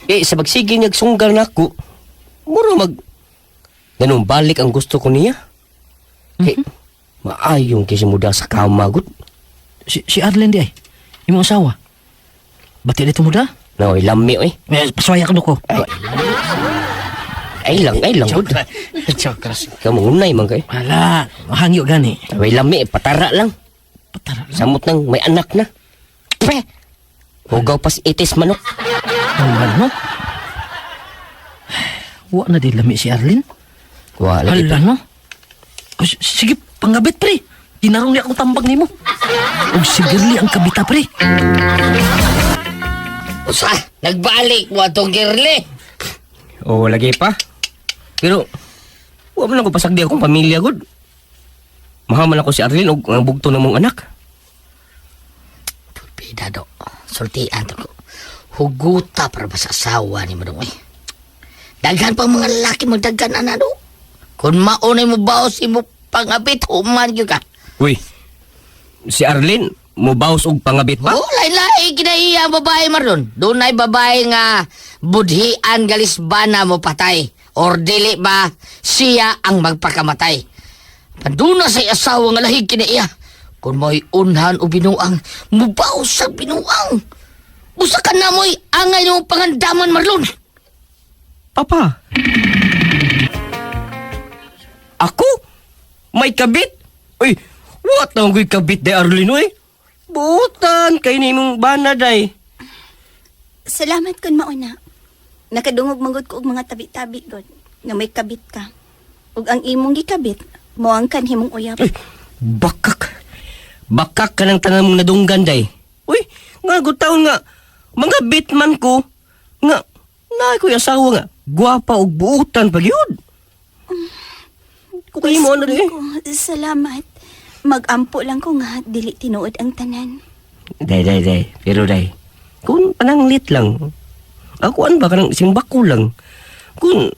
Sa bagsige niya sunggal na ako, mura ganun balik ang gusto ko niya. Maayong kasi muda sa kama, gud. Si Arlen di ay, imong asawa. Bati dito muda? No, lami, oy. Paswaya ka ko. Ay lang, gud. Chokras. Kamu unay man kay. Wala, mahangyo gani. Ay lami, patara lang. Patara lang? Samot nang may anak na. Pre! Hugaw pas itis manok. Ano? Wa na di lami si Arlen. Wa lagi Hala no? Sige, pangabit pre. Dinarong niya akong tambag nimo. Og si Girly ang kabita pre. Usa, nagbalik mo atong Girly. Oo, lagi pa. Pero, wa man ako pasagdi akong pamilya, gud. Mahaman ako si Arlene og ang bugto na mong anak. Tulpida do, sultian to ko. Huguta para ba sa asawa ni mo dong eh. Daghan pang mga lalaki mo daghan ana do. Kung maunay mo baos imo pangabit, human yun ka. Uy, si Arlene, mubaws og pangabit ba? Oh, lain-lain kinaiya ang babae Marlon. Doon ay babae nga budhian galisbana mo patay. Or dili ba siya ang magpakamatay. Panduna sa asawa nga lahig kinaiya. Kung mo'y unhan o binuang, mubaws sa binuang. Usa ka na mo'y angay ng pangandaman Marlon. Papa. Ako? May kabit? Uy, what na ko'y kabit day Arlene, uy? Buutan, kay ni mong bana day. Salamat kun mauna. Nakadungog manggod ko og mga tabi-tabi god nga may kabit ka. Ug ang imong gikabit mo ang kanhimong uyab. Ay, bakak. Bakak ka ng tanan mong nadunggan day. Uy, nga gutaon nga, mga bitman ko, nga, na ko'y asawa nga, gwapa og buutan pag yun. Kukay mo na rin. Salamat. Mag-ampo lang ko nga dili tinuod ang tanan. Day. Pero day, kung pananglit lang, ako an ba ka ng isang bako lang, kung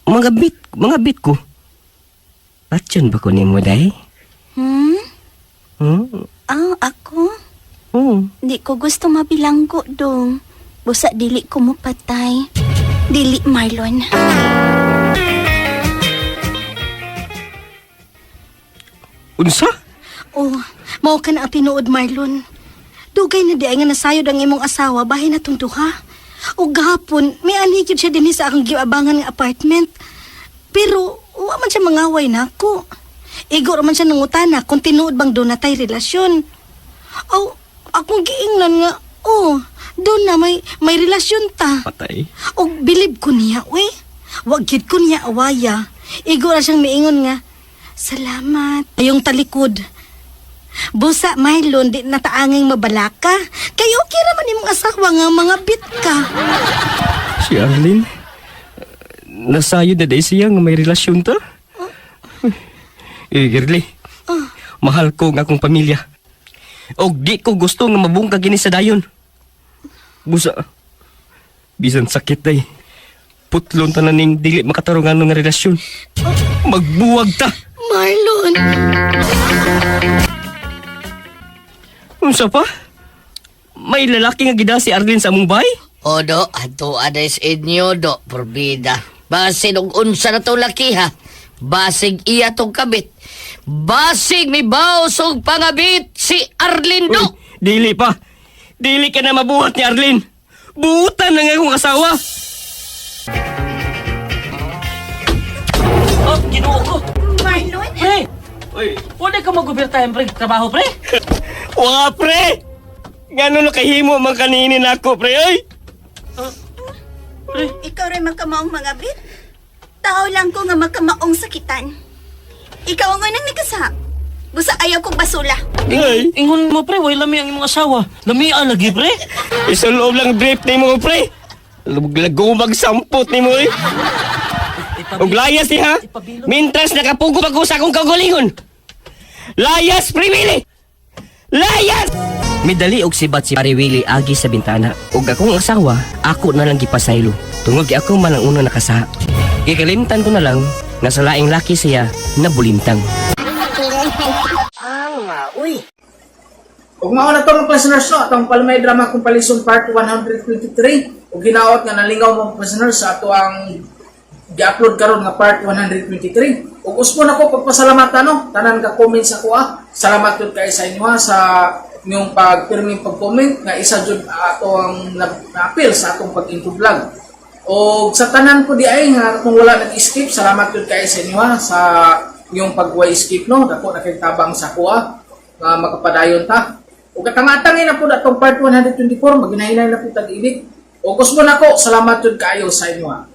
mga bit ko, patyon ba ko ni mo day? Ako? Di ko gusto mabilanggo dong. Busa dili ko mo patay. Dili, Marlon. Unsa? Oh, mao ka na ang tinuod, Marlon. Dugay na di ay nga nasayod ang imong asawa bahay na tong duha. O gahapon, may anhigid siya din sa akong giabangan nga apartment. Pero, wa man siya mangaway na ako. Igo man siya nangutana kung tinuod bang doon na tay relasyon. O, akong giingnan nga, doon na may relasyon ta. Patay. O, bilib ko niya, we. Wag gid ko niya awaya. Igo na siyang miingon nga, salamat. Ayong talikod. Busa, Marlon, di nataanging mabalaka. Kaya okay naman imong asawa nga mga bit ka. Si Arlene? Nasayod na day siya nga may relasyon ta? Girly, mahal ko nga akong pamilya. O di ko gusto nga mabungkag gini sa dayon. Busa, bisan sakit day. Putlon ta na ning dili makatarungan nga relasyon. Magbuwag ta. Marlon! Unsa pa? May lalaki nga gida si Arlene sa among bay? Odo, ato aday sa inyo, do, porbida. Basig og unsa na to laki, ha? Basig iya tong kabit. Basig may baos og pangabit si Arlene, do! Uy, dili pa. Dili ka na mabuhat ni Arlene. Buutan na nga akong asawa. Oh, ginoo ko. Marlon? Pre! Uy, wala ka mag-overtime, pre. Trabaho, pre? Wa, pre! Gano'n na kahimo man kaninin ako, pre, ay! Ikaw rin magkamaong mga bit? Tao lang ko nga magkamaong sakitan. Ikaw nga nang nagkasa. Busa ayaw kong basula. Ay! Ingon mo, pre. Wala lami ang imong asawa. Lami lagi, pre. Isuloob lang brief ni mo, pre! Laglago magsampot ni mo, eh! Og layas niya, ha? Mintras nakapugo ako sa akong kaugalingon. Layas, Pre Willie! Layas! Midali og sibat si Pare Willie agi sa bintana. Og akong asawa, ako na lang gipasaylo. Tungod ako man ang una nakasaha. Gikalimtan ko na lang, nga sa laing laki siya, nabulimtang. Ug mao na to mga listeners no, atong Palmay Drama Compilation Part 123. Ug ginaot nga nalingaw mga listeners sa ato ang gi-upload karon nga Part 123. Ug uspo na ko pagpasalamatan no, tanan ka comments ako Salamat jud kay sa inyo sa inyong pagpirming pag-comment nga isa jud ato ang na-appeal sa atong pag-into vlog. O sa tanan po di ay nga kung wala nag-skip, salamat jud kay sa inyo sa inyong pag-way skip no, dako na kay tabang sa kuha nga makapadayon ta. O katangatangin na po atong Part 124, maginahinay na po tag-edit. O kusmo na ko, salamat jud kayo sa inyo